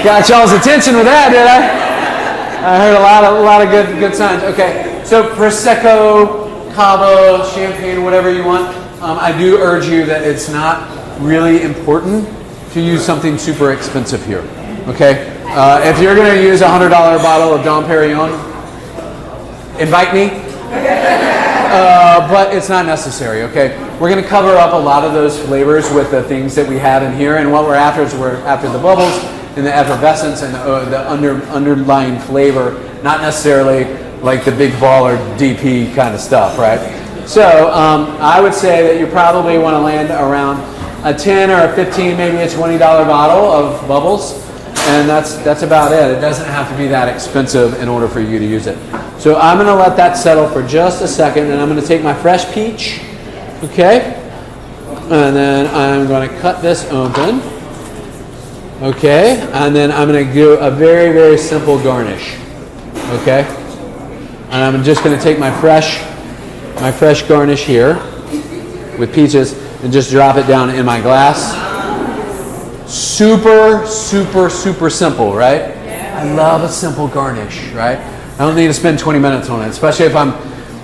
Got y'all's attention with that, did I? I heard a lot of good signs. Okay, so Prosecco, Cava, Champagne, whatever you want. I do urge you that it's not really important to use something super expensive here. Okay, if you're going to use a $100 bottle of Dom Perignon, invite me. But it's not necessary. Okay, we're going to cover up a lot of those flavors with the things that we have in here, and what we're after is we're after the bubbles and the effervescence and the underlying flavor, not necessarily like the big baller DP kind of stuff, right? So I would say that you probably want to land around a 10 or a 15, maybe a $20 bottle of bubbles, and that's about it. It doesn't have to be that expensive in order for you to use it. So I'm going to let that settle for just a second, and I'm going to take my fresh peach, okay, and then I'm going to cut this open, okay, and then I'm going to do a very, very simple garnish, okay, and I'm just going to take my fresh garnish here with peaches and just drop it down in my glass. Super, super, super simple, right? I love a simple garnish, right? I don't need to spend 20 minutes on it, especially if I'm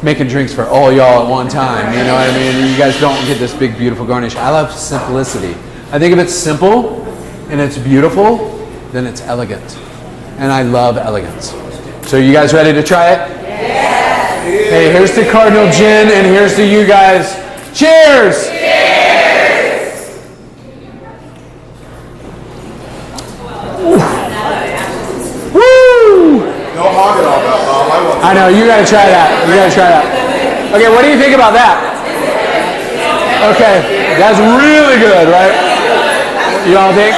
making drinks for all y'all at one time. You know what I mean? You guys don't get this big, beautiful garnish. I love simplicity. I think if it's simple and it's beautiful, then it's elegant. And I love elegance. So you guys ready to try it? Yes! Hey, here's to Cardinal Gin, and here's to you guys. Cheers! I know, you gotta try that. Okay, what do you think about that? Okay, that's really good, right? You all think?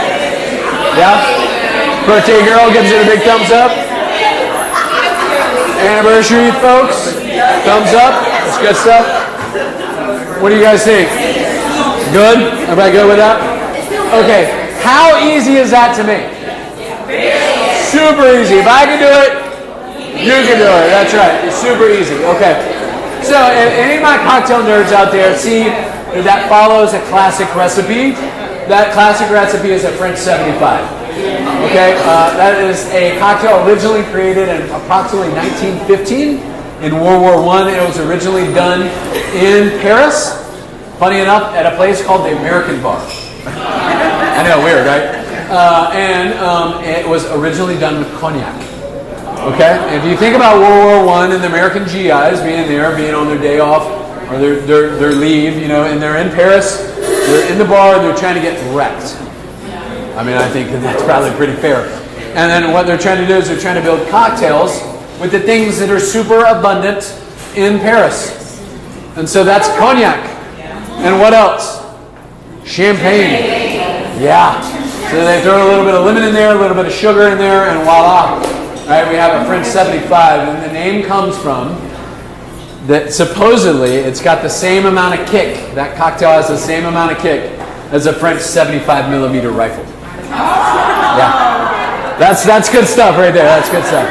Yeah? Birthday girl gives it a big thumbs up. Anniversary folks, thumbs up. That's good stuff. What do you guys think? Good? Everybody good with that? Okay, how easy is that to make? Super easy. If I can do it, you can do it. That's right. It's super easy. Okay. So if any of my cocktail nerds out there see that follows a classic recipe. That classic recipe is a French 75. Okay, that is a cocktail originally created in approximately 1915 in World War I. It was originally done in Paris, funny enough, at a place called the American Bar. I know, weird, right? It was originally done with cognac. Okay, if you think about World War I and the American GIs being there, being on their day off or their leave, you know, and they're in Paris, they're in the bar, they're trying to get wrecked. I mean, I think that's probably pretty fair. And then what they're trying to do is they're trying to build cocktails with the things that are super abundant in Paris. And so that's cognac. And what else? Champagne. Yeah. So they throw a little bit of lemon in there, a little bit of sugar in there, and voila. Right, we have a French 75, and the name comes from that supposedly it's got the same amount of kick. That cocktail has the same amount of kick as a French 75 millimeter rifle. Yeah, that's good stuff right there. That's good stuff.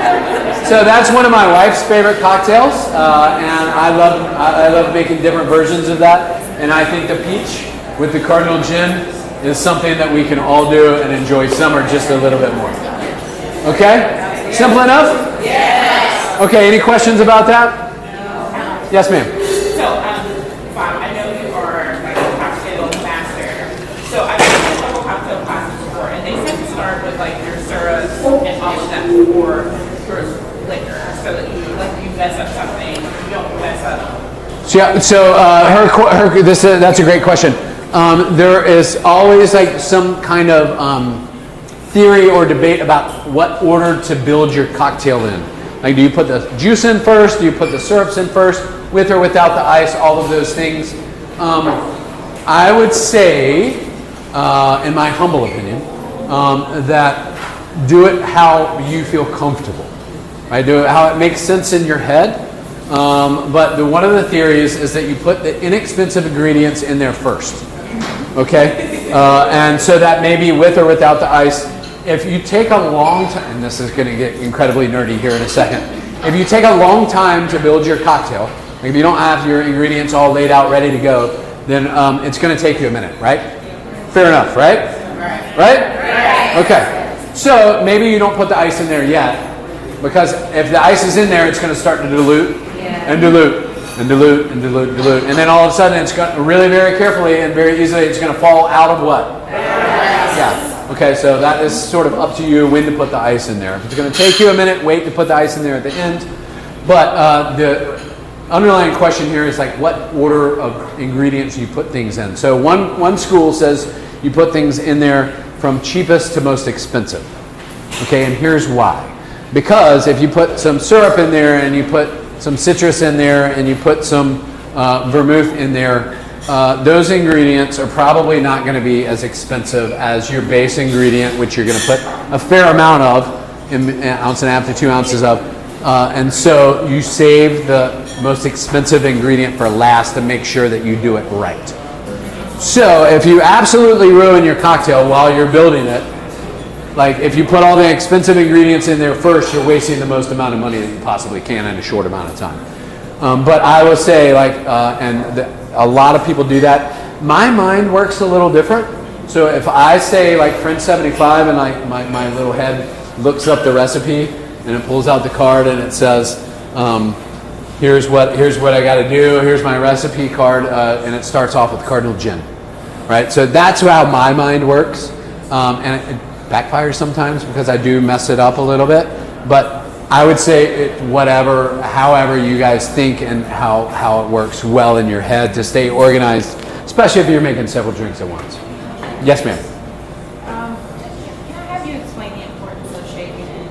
So that's one of my wife's favorite cocktails, and I love making different versions of that. And I think the peach with the Cardinal Gin is something that we can all do and enjoy summer just a little bit more. Okay? Simple enough? Yes. Okay, any questions about that? No. Yes, ma'am. So, Bob, I know you are like a cocktail master. So I've been to a couple cocktail classes before, and they tend to start with like your syrups and all of that before liquor, so that you mess up something, you don't mess up. That's a great question. There is always like some kind of theory or debate about what order to build your cocktail in. Like, do you put the juice in first? Do you put the syrups in first, with or without the ice? All of those things. I would say, in my humble opinion, that do it how you feel comfortable. Right? Do it how it makes sense in your head. But one of the theories is that you put the inexpensive ingredients in there first. Okay? And so that maybe with or without the ice. If you take a long time, and this is going to get incredibly nerdy here in a second. If you take a long time to build your cocktail, like if you don't have your ingredients all laid out ready to go, then it's going to take you a minute, right? Fair enough, right? Right? Okay. So maybe you don't put the ice in there yet, because if the ice is in there, it's going to start to dilute and dilute and dilute and dilute and dilute. And then all of a sudden, it's going to really very carefully and very easily, it's going to fall out of what? Yeah. Okay, so that is sort of up to you when to put the ice in there. If it's going to take you a minute, wait to put the ice in there at the end. But the underlying question here is like what order of ingredients you put things in. So one school says you put things in there from cheapest to most expensive. Okay, and here's why. Because if you put some syrup in there and you put some citrus in there and you put some vermouth in there, those ingredients are probably not going to be as expensive as your base ingredient, which you're going to put a fair amount of, an ounce and a half to 2 ounces of. And so you save the most expensive ingredient for last to make sure that you do it right. So if you absolutely ruin your cocktail while you're building it, like if you put all the expensive ingredients in there first, you're wasting the most amount of money that you possibly can in a short amount of time. But I would say a lot of people do that. My mind works a little different. So if I say like French 75 and like my little head looks up the recipe and it pulls out the card and it says, here's what I got to do. Here's my recipe card, and it starts off with Cardinal Gin, right? So that's how my mind works, and it backfires sometimes because I do mess it up a little bit. But I would say however you guys think and how it works well in your head to stay organized, especially if you're making several drinks at once. Yes, ma'am. Can I have you explain the importance of shaking it?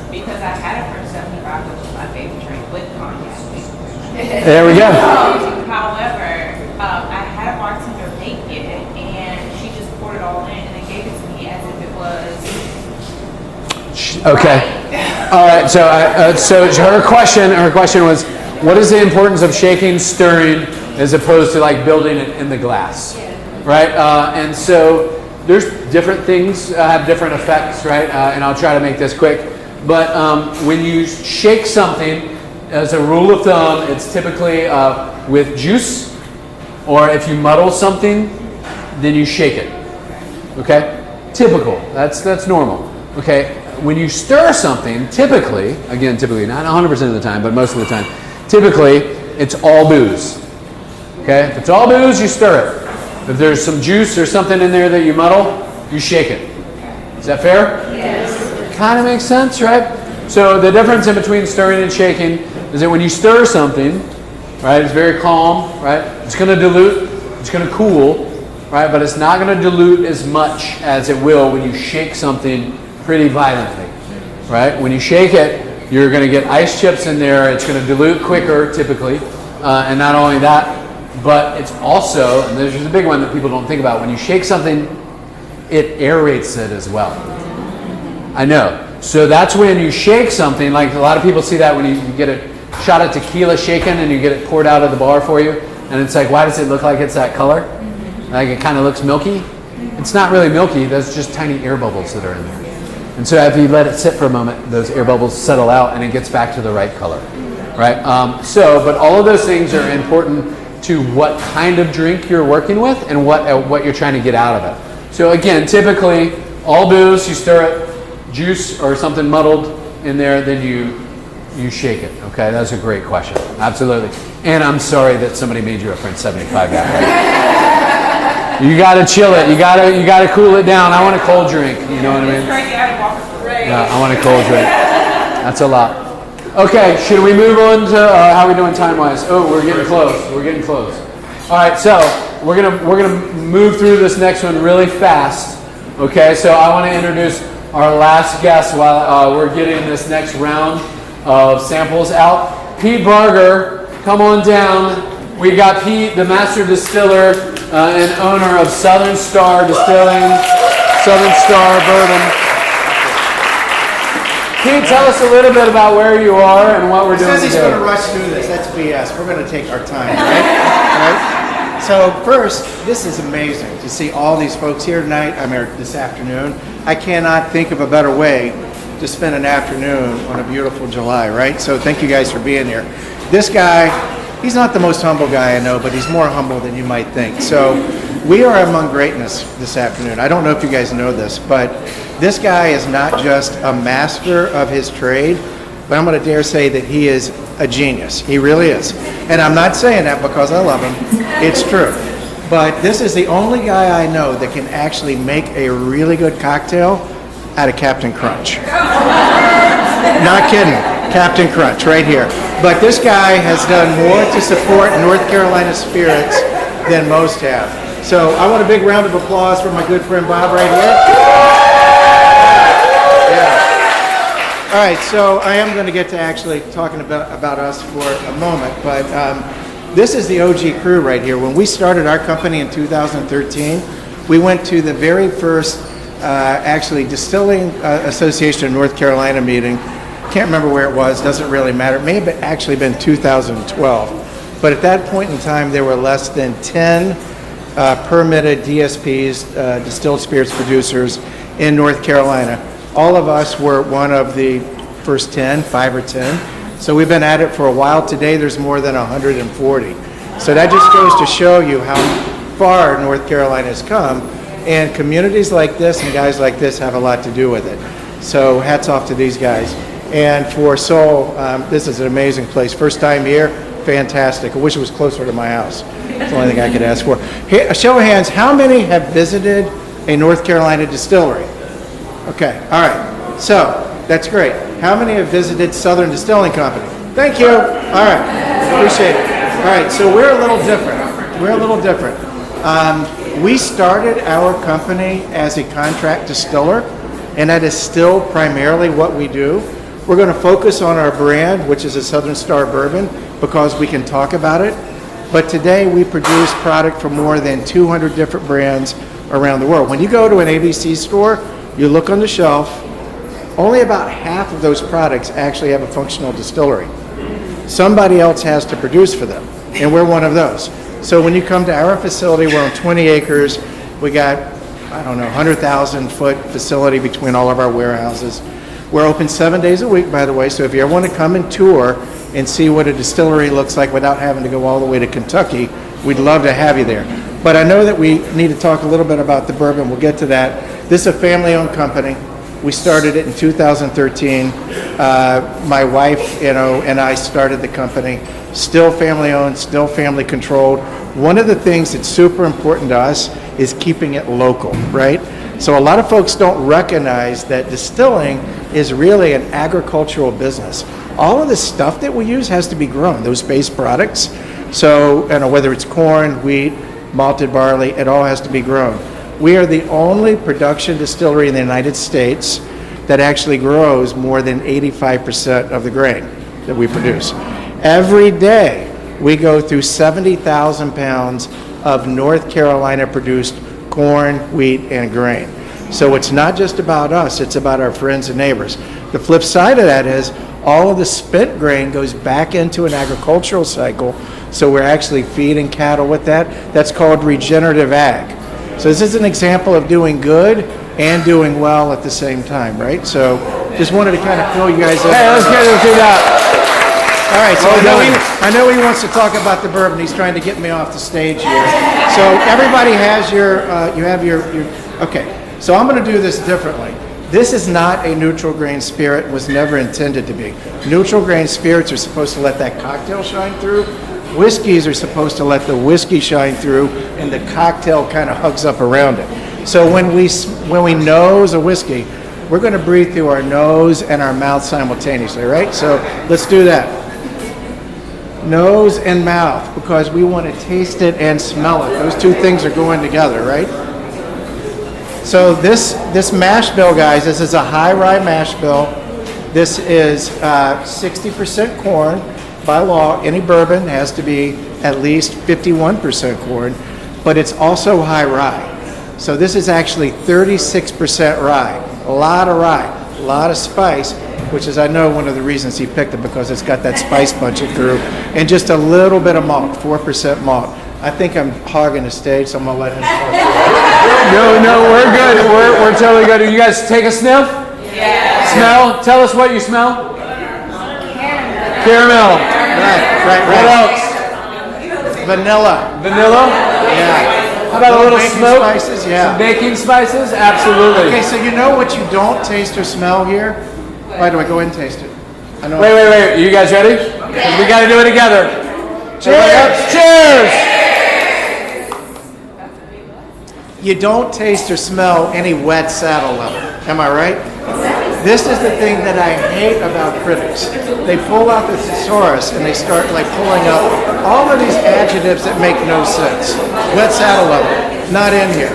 Because I had a French 75, which is my favorite drink, with cognac. There we go. However, I had a bartender make it, and she just poured it all in and then gave it to me as if it was. Okay. All right. So her question was, what is the importance of shaking, stirring, as opposed to like building it in the glass, right? And so there's different things have different effects, right? And I'll try to make this quick. But when you shake something, as a rule of thumb, it's typically with juice Or if you muddle something, then you shake it. Okay? Typical. That's normal. Okay? When you stir something, typically, not 100% of the time, but most of the time, typically it's all booze. Okay? If it's all booze, you stir it. If there's some juice or something in there that you muddle, you shake it. Is that fair? Yes. Kind of makes sense, right? So the difference in between stirring and shaking is that when you stir something, right, it's very calm, right? It's going to dilute, it's going to cool, right? But it's not going to dilute as much as it will when you shake something pretty violently, right? When you shake it, you're going to get ice chips in there. It's going to dilute quicker, typically. And not only that, but it's also, and there's a big one that people don't think about, when you shake something, it aerates it as well. I know. So that's when you shake something, like a lot of people see that when you get a shot of tequila shaken and you get it poured out of the bar for you, and it's like, why does it look like it's that color? Like it kind of looks milky. It's not really milky, that's just tiny air bubbles that are in there. And so if you let it sit for a moment, those air bubbles settle out and it gets back to the right color, right? But all of those things are important to what kind of drink you're working with and what you're trying to get out of it. So again, typically, all booze, you stir it, juice or something muddled in there, then you shake it. Okay, that's a great question. Absolutely. And I'm sorry that somebody made you a French 75 that way. You gotta chill it. You gotta cool it down. I want a cold drink. You know what I mean? Yeah, I want a cold drink. That's a lot. Okay, should we move on to how are we doing time-wise? Oh, we're getting close. We're getting close. All right, so we're gonna move through this next one really fast. Okay, so I want to introduce our last guest while we're getting this next round of samples out. Pete Barger, come on down. We got Pete, the master distiller and owner of Southern Star Distilling, Southern Star Bourbon. Pete, tell us a little bit about where you are and what we're doing today. He's going to rush through this. That's BS. We're going to take our time, right? So first, this is amazing to see all these folks here tonight. I'm here this afternoon. I cannot think of a better way to spend an afternoon on a beautiful July, right? So thank you guys for being here. This guy, he's not the most humble guy I know, but he's more humble than you might think. So we are among greatness this afternoon. I don't know if you guys know this, but this guy is not just a master of his trade, but I'm going to dare say that he is a genius. He really is. And I'm not saying that because I love him. It's true. But this is the only guy I know that can actually make a really good cocktail out of Captain Crunch. Not kidding. Captain Crunch right here. But this guy has done more to support North Carolina spirits than most have. So I want a big round of applause for my good friend Bob right here. All right, so I am going to get to actually talking about us for a moment, but this is the OG crew right here. When we started our company in 2013, we went to the very first actually Distilling Association of North Carolina meeting. Can't remember where it was, doesn't really matter. It may have actually been 2012. But at that point in time, there were less than 10 permitted DSPs, distilled spirits producers in North Carolina. All of us were one of the first 10, 5 or 10. So we've been at it for a while. Today there's more than 140. So that just goes to show you how far North Carolina has come. And communities like this and guys like this have a lot to do with it. So hats off to these guys. And for Seoul, this is an amazing place. First time here, fantastic. I wish it was closer to my house. That's the only thing I could ask for. Here, a show of hands, how many have visited a North Carolina distillery? Okay, all right. So, that's great. How many have visited Southern Distilling Company? Thank you. All right, appreciate it. All right, so we're a little different. We're a little different. We started our company as a contract distiller, and that is still primarily what we do. We're going to focus on our brand, which is a Southern Star Bourbon, because we can talk about it. But today we produce product for more than 200 different brands around the world. When you go to an ABC store, you look on the shelf, only about half of those products actually have a functional distillery. Somebody else has to produce for them, and we're one of those. So when you come to our facility, we're on 20 acres. We got, 100,000 foot facility between all of our warehouses. We're open 7 days a week, by the way, so if you ever want to come and tour and see what a distillery looks like without having to go all the way to Kentucky, we'd love to have you there. But I know that we need to talk a little bit about the bourbon. We'll get to that. This is a family-owned company. We started it in 2013. My wife, and I started the company. Still family-owned, still family-controlled. One of the things that's super important to us is keeping it local, right? So a lot of folks don't recognize that distilling is really an agricultural business. All of the stuff that we use has to be grown, those base products. So, whether it's corn, wheat, malted barley, it all has to be grown. We are the only production distillery in the United States that actually grows more than 85% of the grain that we produce. Every day, we go through 70,000 pounds of North Carolina produced corn, wheat, and grain. So it's not just about us, it's about our friends and neighbors. The flip side of that is all of the spent grain goes back into an agricultural cycle, so we're actually feeding cattle with that. That's called regenerative ag. So this is an example of doing good and doing well at the same time, right? So just wanted to kind of fill you guys in. Hey, let's get into that. All right, so I know he wants to talk about the bourbon. He's trying to get me off the stage here. So everybody has okay. So I'm going to do this differently. This is not a neutral grain spirit, was never intended to be. Neutral grain spirits are supposed to let that cocktail shine through. Whiskeys are supposed to let the whiskey shine through, and the cocktail kind of hugs up around it. So when we nose a whiskey, we're going to breathe through our nose and our mouth simultaneously, right? So let's do that. Nose and mouth, because we want to taste it and smell it. Those two things are going together, right? So this mash bill, guys, this is a high rye mash bill. This is 60% corn. By law, any bourbon has to be at least 51% corn, but it's also high rye. So this is actually 36% rye. A lot of rye, a lot of spice, which is, I know, one of the reasons he picked it, because it's got that spice punching through, and just a little bit of malt, 4% malt. I think I'm hogging the stage, so I'm going to let him talk. No, we're good. We're totally good. You guys take a sniff? Yeah. Smell? Tell us what you smell. Caramel. Right. What else? Vanilla. Yeah. How about a little baking smoke? Spices, yeah. Some baking spices? Absolutely. Okay, so you know what you don't taste or smell here? By the way, go ahead and taste it. I know. Wait. You guys ready? Okay. We got to do it together. Cheers! Cheers! You don't taste or smell any wet saddle leather. Am I right? This is the thing that I hate about critics. They pull out the thesaurus and they start pulling up all of these adjectives that make no sense. Wet saddle leather, not in here.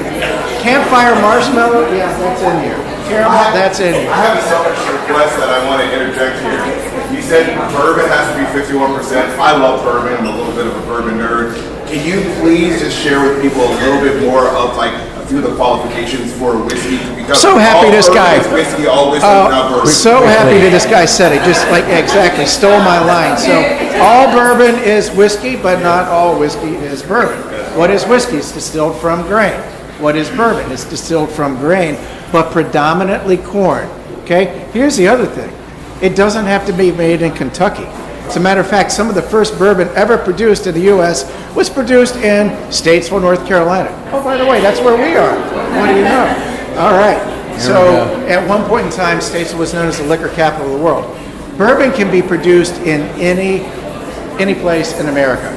Campfire marshmallow, yeah, that's in here. Caramel, that's in here. I have a selfish request that I want to interject here. You said bourbon has to be 51%. I love bourbon. I'm a little bit of a bourbon nerd. Can you please just share with people a little bit more of a few of the qualifications for whiskey? Because so happy this guy. Whiskey, all whiskey, not bourbon. So happy that this guy said it. Just exactly stole my line. So all bourbon is whiskey, but not all whiskey is bourbon. What is whiskey? It's distilled from grain. What is bourbon? It's distilled from grain, but predominantly corn. Okay. Here's the other thing. It doesn't have to be made in Kentucky. As a matter of fact, some of the first bourbon ever produced in the U.S. was produced in Statesville, North Carolina. Oh, by the way, that's where we are. What do you know? All right. So at one point in time, Statesville was known as the liquor capital of the world. Bourbon can be produced in any place in America.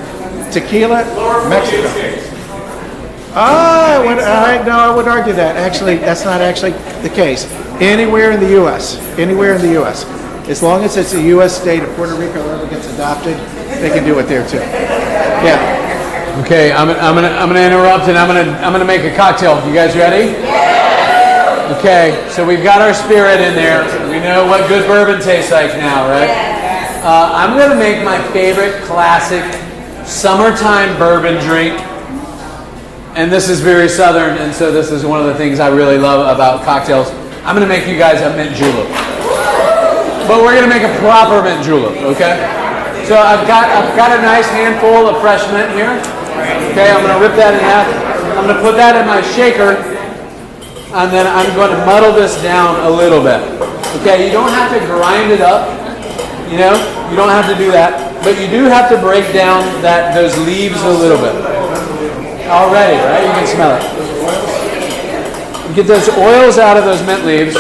Tequila, Mexico. I would argue that. Actually, that's not actually the case. Anywhere in the U.S. As long as it's a U.S. state, if Puerto Rico ever gets adopted, they can do it there too. Yeah. Okay, I'm gonna interrupt, and I'm gonna make a cocktail. You guys ready? Yeah. Okay, so we've got our spirit in there. We know what good bourbon tastes like now, right? Yeah. I'm gonna make my favorite classic summertime bourbon drink, and this is very southern, and so this is one of the things I really love about cocktails. I'm gonna make you guys a mint julep. But we're gonna make a proper mint julep, okay? So I've got a nice handful of fresh mint here. Okay, I'm gonna rip that in half. I'm gonna put that in my shaker, and then I'm going to muddle this down a little bit. Okay, you don't have to grind it up, you don't have to do that, but you do have to break down those leaves a little bit. already, right? You can smell it. You get those oils out of those mint leaves,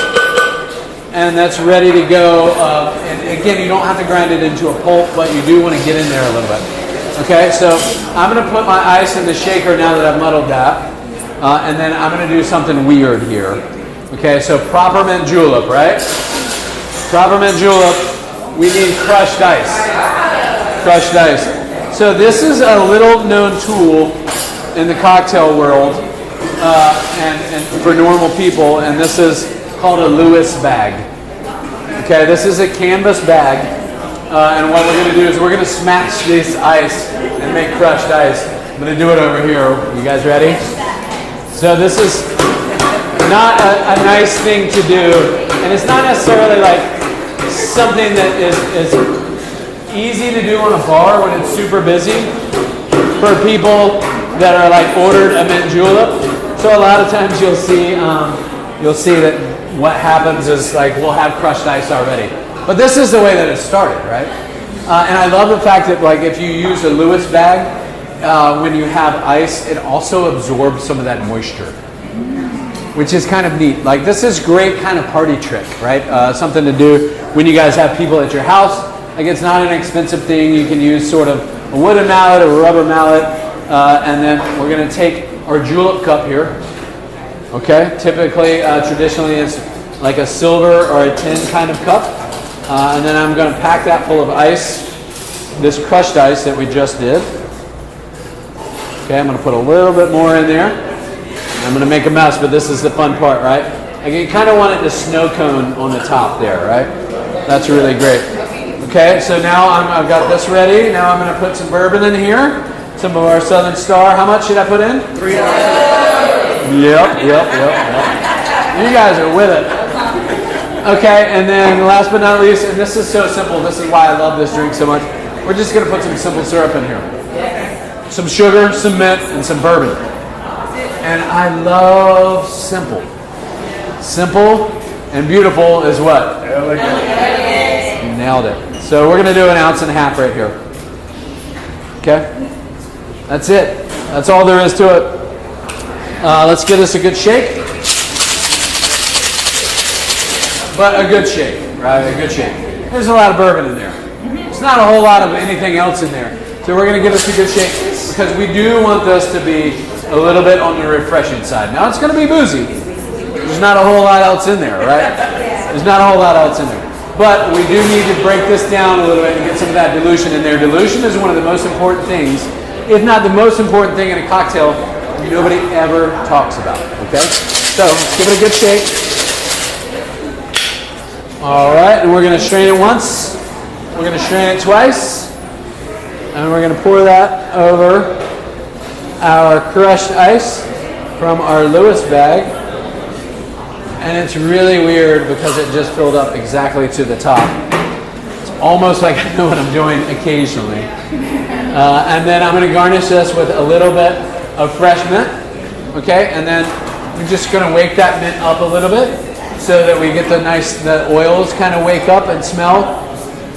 and that's ready to go. And again, you don't have to grind it into a pulp, but you do want to get in there a little bit. Okay, so I'm going to put my ice in the shaker now that I've muddled that, and then I'm going to do something weird here. Okay, so proper mint julep, right? Proper mint julep, we need crushed ice. Crushed ice. So this is a little known tool in the cocktail world and for normal people, and this is called a Lewis bag. Okay, this is a canvas bag, and what we're going to do is we're going to smash this ice and make crushed ice. I'm going to do it over here. You guys ready? So this is not a nice thing to do, and it's not necessarily like something that is easy to do on a bar when it's super busy for people that are like ordered a mint julep. So a lot of times you'll see that what happens is like we'll have crushed ice already. But this is the way that it started, right? And I love the fact that like if you use a Lewis bag, when you have ice, it also absorbs some of that moisture, which is kind of neat. Like this is great kind of party trick, right? Something to do when you guys have people at your house. Like it's not an expensive thing. You can use sort of a wooden mallet or a rubber mallet. And then we're going to take our julep cup here. Okay, typically, traditionally it's like a silver or a tin kind of cup. And then I'm going to pack that full of ice, this crushed ice that we just did. Okay, I'm going to put a little bit more in there. I'm going to make a mess, but this is the fun part, right? Like you kind of want it to snow cone on the top there, right? That's really great. Okay, so now I've got this ready. Now I'm going to put some bourbon in here. Some of our Southern Star. How much should I put in? 3 ounces. Yep. You guys are with it. Okay, and then last but not least, and this is so simple. This is why I love this drink so much. We're just going to put some simple syrup in here. Some sugar, some mint, and some bourbon. And I love simple. Simple and beautiful is what? You nailed it. So we're going to do 1.5 ounces right here. Okay? That's it. That's all there is to it. Let's give this a good shake. But a good shake, right? A good shake. There's a lot of bourbon in there. There's not a whole lot of anything else in there. So we're going to give this a good shake because we do want this to be a little bit on the refreshing side. Now it's going to be boozy. There's not a whole lot else in there, right? There's not a whole lot else in there. But we do need to break this down a little bit and get some of that dilution in there. Dilution is one of the most important things, if not the most important thing in a cocktail nobody ever talks about, okay? So let's give it a good shake. All right, and we're going to strain it once. We're going to strain it twice. And we're going to pour that over our crushed ice from our Lewis bag. And it's really weird because it just filled up exactly to the top. It's almost like I know what I'm doing occasionally. And then I'm going to garnish this with a little bit of fresh mint. Okay, and then we're just going to wake that mint up a little bit so that we get the oils kind of wake up and smell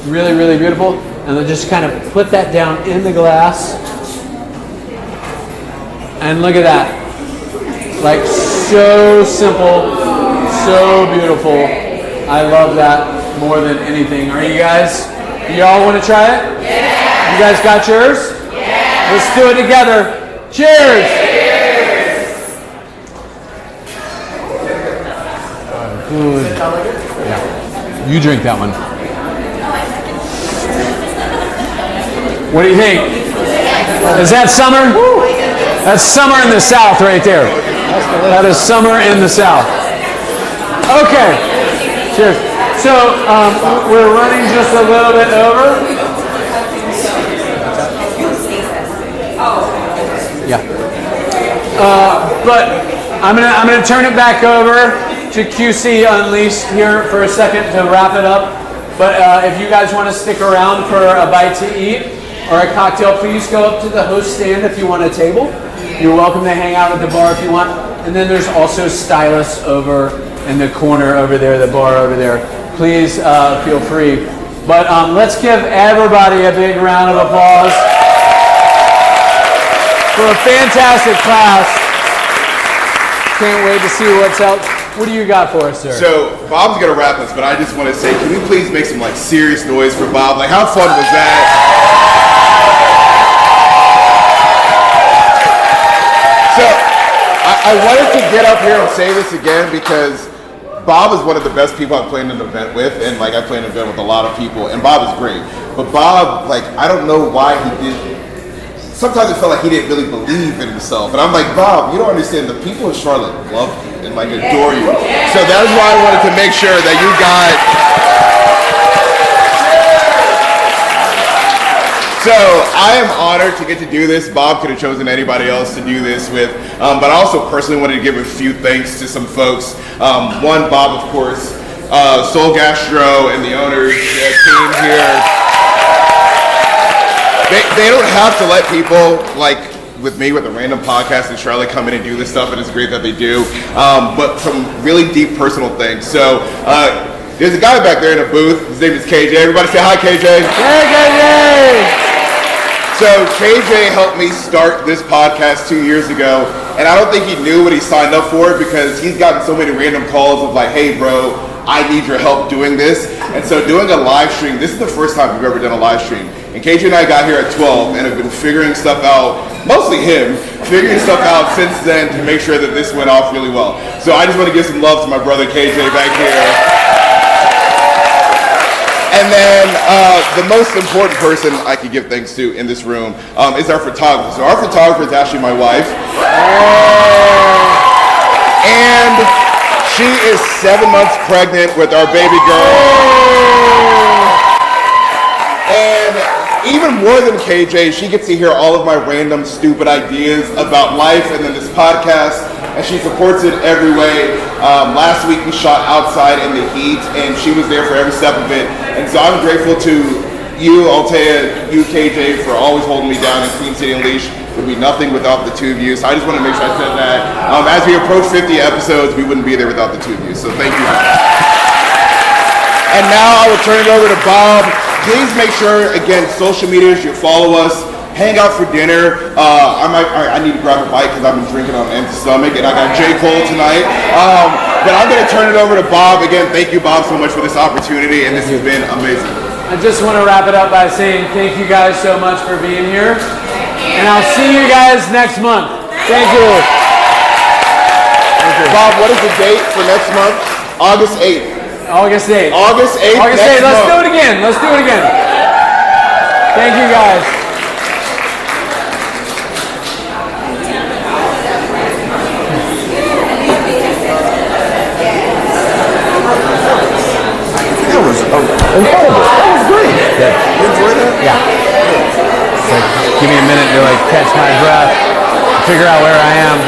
really, really beautiful. And then just kind of put that down in the glass. And look at that. Like so simple. So beautiful. I love that more than anything. Are you guys? You all want to try it? Yeah. You guys got yours? Yeah. Let's do it together. Cheers. Good. Yeah. You drink that one. What do you think? Is that summer? That's summer in the South right there. That is summer in the South. Okay, cheers. So we're running just a little bit over. Yeah. But I'm gonna turn it back over to QC Unleashed here for a second to wrap it up. But if you guys want to stick around for a bite to eat or a cocktail, please go up to the host stand if you want a table. You're welcome to hang out at the bar if you want. And then there's also stylists over in the corner over there, the bar over there. Please feel free. But let's give everybody a big round of applause. for a fantastic class. Can't wait to see what's else. What do you got for us, sir? So Bob's gonna wrap us, but I just want to say, can we please make some like serious noise for Bob? Like, how fun was that? So I wanted to get up here and say this again because Bob is one of the best people I've played an event with, and like I played an event with a lot of people, and Bob is great. But Bob, like, I don't know why he did. Sometimes it felt like he didn't really believe in himself, and I'm like, Bob, you don't understand. The people in Charlotte love you and like adore you. So that's why I wanted to make sure that you got. So I am honored to get to do this. Bob could have chosen anybody else to do this with, but I also personally wanted to give a few thanks to some folks. One, Bob, of course, Soul Gastro and the owners that came here. They don't have to let people like with me with a random podcast in Charlotte come in and do this stuff, and it's great that they do. But some really deep personal things. So there's a guy back there in a booth. His name is KJ. Everybody say hi, KJ. Hey, KJ! So KJ helped me start this podcast 2 years ago, and I don't think he knew what he signed up for because he's gotten so many random calls of like, hey bro, I need your help doing this. And so doing a live stream, this is the first time we've ever done a live stream. And KJ and I got here at 12 and have been figuring stuff out, mostly him, figuring stuff out since then to make sure that this went off really well. So I just want to give some love to my brother KJ back here. And then the most important person I could give thanks to in this room is our photographer. So our photographer is actually my wife. And she is 7 months pregnant with our baby girl. And even more than KJ, she gets to hear all of my random stupid ideas about life and then this podcast, and she supports it every way. Last week we shot outside in the heat, and she was there for every step of it. And so I'm grateful to you, Altea, you, KJ, for always holding me down in Queen City Unleashed. It would be nothing without the two of you. So I just want to make sure I said that. As we approach 50 episodes, we wouldn't be there without the two of you. So thank you. And now I will turn it over to Bob. Please make sure, again, social medias, you follow us. Hang out for dinner. I need to grab a bite because I've been drinking on an empty stomach, and I got J. Cole tonight. But I'm going to turn it over to Bob. Again, thank you, Bob, so much for this opportunity, and this has been amazing. I just want to wrap it up by saying thank you guys so much for being here. And I'll see you guys next month. Thank you. Bob, what is the date for next month? August 8th. August 8th. August 8th. August 8th. Let's do it again. Let's do it again. Thank you guys. That was incredible. That was great. Good. You enjoyed that? Yeah. It's like, give me a minute to like catch my breath, figure out where I am.